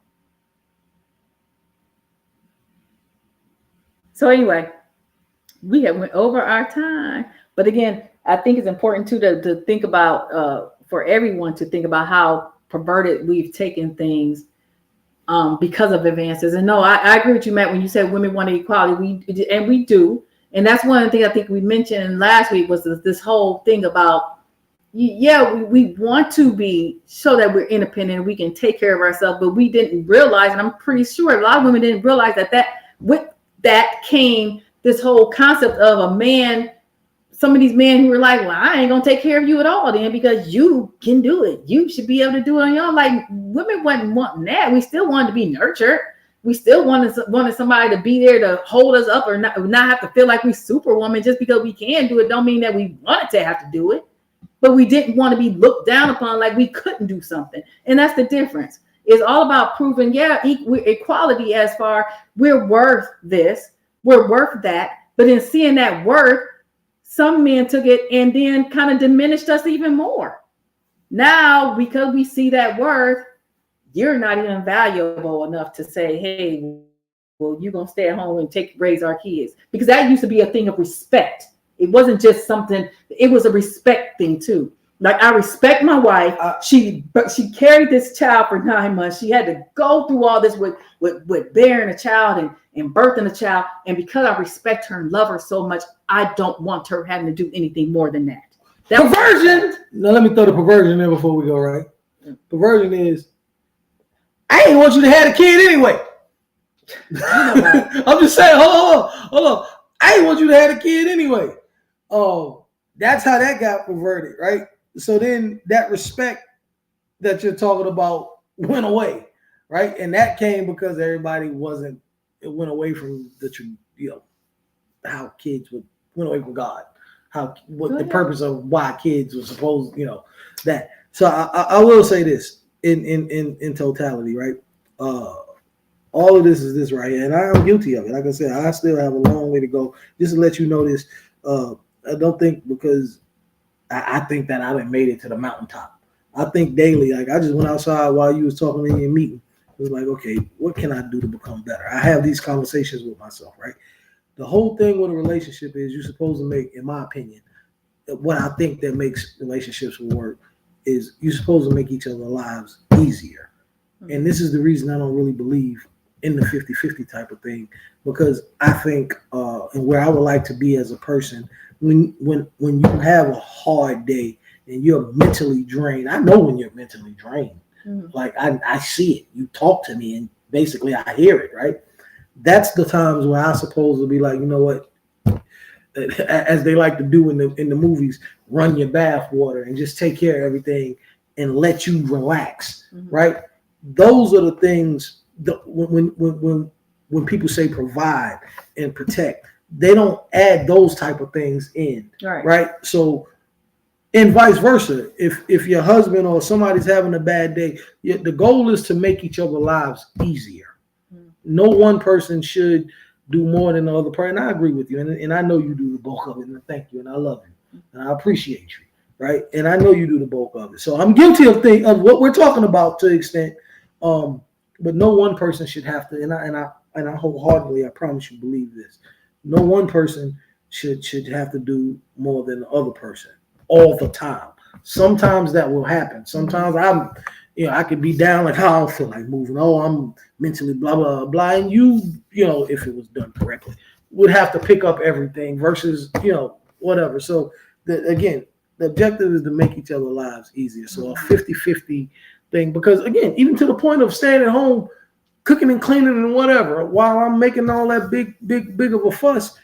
So anyway, we have went over our time. But again, I think it's important too to think about, for everyone to think about how perverted we've taken things because of advances. And no, I agree with you, Matt, when you said women want equality. We do. And that's one of the things I think we mentioned last week was this whole thing about, we want to be so that we're independent and we can take care of ourselves, but we didn't realize, and I'm pretty sure a lot of women didn't realize that with that came this whole concept of a man, some of these men who were like, well, I ain't gonna take care of you at all then because you can do it. You should be able to do it on your own. Like women wasn't wanting that. We still wanted to be nurtured. We still wanted somebody to be there to hold us up or not have to feel like we superwoman just because we can do it. Don't mean that we wanted to have to do it, but we didn't want to be looked down upon like we couldn't do something. And that's the difference. It's all about proving, equality as far we're worth this, we're worth that. But in seeing that worth, some men took it and then kind of diminished us even more. Now, because we see that worth, you're not even valuable enough to say, hey, well, you're going to stay at home and raise our kids. Because that used to be a thing of respect. It wasn't just something, it was a respect thing too. Like I respect my wife. She carried this child for 9 months. She had to go through all this with bearing a child and birthing a child. And because I respect her and love her so much, I don't want her having to do anything more than that. Perversion. Now let me throw the perversion in before we go, right? Perversion is, I ain't want you to have a kid anyway. I'm just saying, hold on. I ain't want you to have a kid anyway. Oh, that's how that got perverted, right? So then that respect that you're talking about went away, right? And that came because everybody wasn't it went away from how kids went away from God, what the purpose of why kids were supposed, that. So I will say this in totality, right? All of this is this right here, and I am guilty of it. Like I said, I still have a long way to go. Just to let you know this, I don't think because I think that I done made it to the mountaintop. I think daily, like I just went outside while you was talking in your meeting. It was like, okay, what can I do to become better? I have these conversations with myself, right? The whole thing with a relationship is you're supposed to make, in my opinion, what I think that makes relationships work is you're supposed to make each other's lives easier. And this is the reason I don't really believe in the 50-50 type of thing, because I think and where I would like to be as a person, when you have a hard day and you're mentally drained, I know when you're mentally drained. Like I see it. You talk to me and basically I hear it, right? That's the times where I'm supposed to be like, you know what, as they like to do in the movies, run your bath water and just take care of everything and let you relax, right? Those are the things that when people say provide and protect, they don't add those type of things in, right? So, and vice versa. If your husband or somebody's having a bad day, the goal is to make each other's lives easier. No one person should do more than the other person. I agree with you, and I know you do the bulk of it, and thank you, and I love you, and I appreciate you, right? And I know you do the bulk of it. So I'm guilty of what we're talking about to an extent, but no one person should have to. And I wholeheartedly, I promise you, believe this. No one person should have to do more than the other person all the time. Sometimes that will happen. Sometimes I could be down, like, I don't feel like moving. Oh, I'm mentally blah, blah, blah. And if it was done correctly, would have to pick up everything versus, whatever. So, the objective is to make each other's lives easier. So a 50-50 thing, because, again, even to the point of staying at home, cooking and cleaning and whatever, while I'm making all that big of a fuss,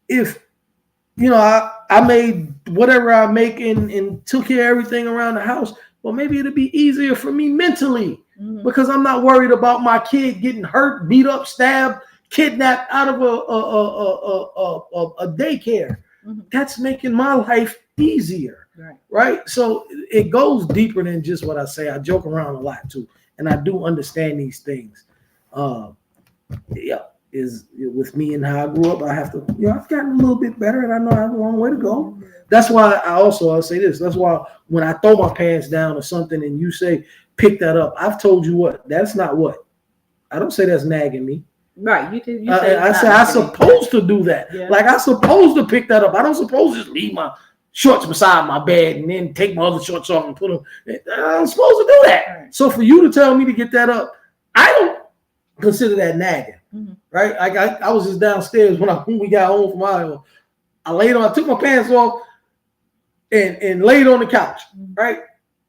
if, I made whatever I make and took care of everything around the house, well, maybe it'll be easier for me mentally because I'm not worried about my kid getting hurt, beat up, stabbed, kidnapped out of a daycare. That's making my life easier, right? So it goes deeper than just what I say. I joke around a lot too, and I do understand these things. Is with me and how I grew up, I have to, I've gotten a little bit better, and I know I have a long way to go. That's why I'll say this. That's why when I throw my pants down or something and you say, pick that up, I've told you what, that's not what. I don't say that's nagging me. Right. You say I say I'm supposed to do that. Yeah. Like I'm supposed to pick that up. I don't supposed to just leave my shorts beside my bed and then take my other shorts off and put them. I'm supposed to do that. Right. So for you to tell me to get that up, I don't consider that nagging. Right? Like I was just downstairs when we got home from Iowa. I took my pants off and laid on the couch. Right?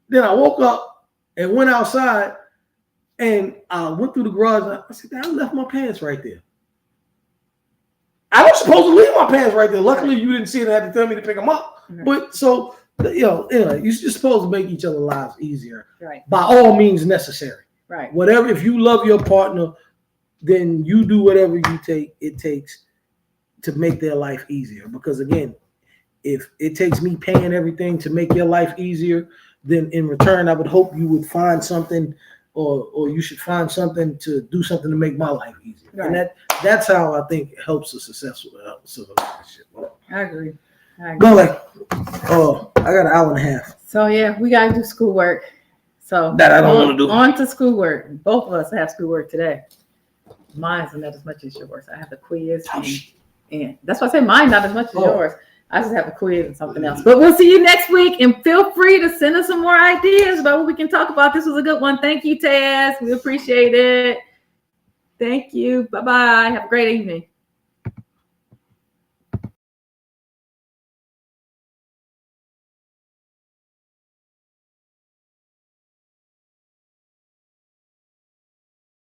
Then I woke up and went outside and I went through the garage and I said, I left my pants right there. I was supposed to leave my pants right there. Luckily, you didn't see it and had to tell me to pick them up. But so, you're just supposed to make each other's lives easier. Right. By all means necessary. Right. Whatever, if you love your partner, then you do whatever it takes to make their life easier. Because again, if it takes me paying everything to make your life easier, then in return, I would hope you would find something, or you should find something to do something to make my life easier. Right. And that's how I think it helps a successful relationship. I agree. Go like, I got an hour and a half. So yeah, we gotta do schoolwork. So that I don't want to do. On to schoolwork. Both of us have schoolwork today. Mine's not as much as yours. I have the quiz, and that's why I say mine not as much as yours. I just have a quiz and something else. But we'll see you next week, and feel free to send us some more ideas about what we can talk about. This was a good one. Thank you, Taz. We appreciate it. Thank you. Bye-bye. Have a great evening.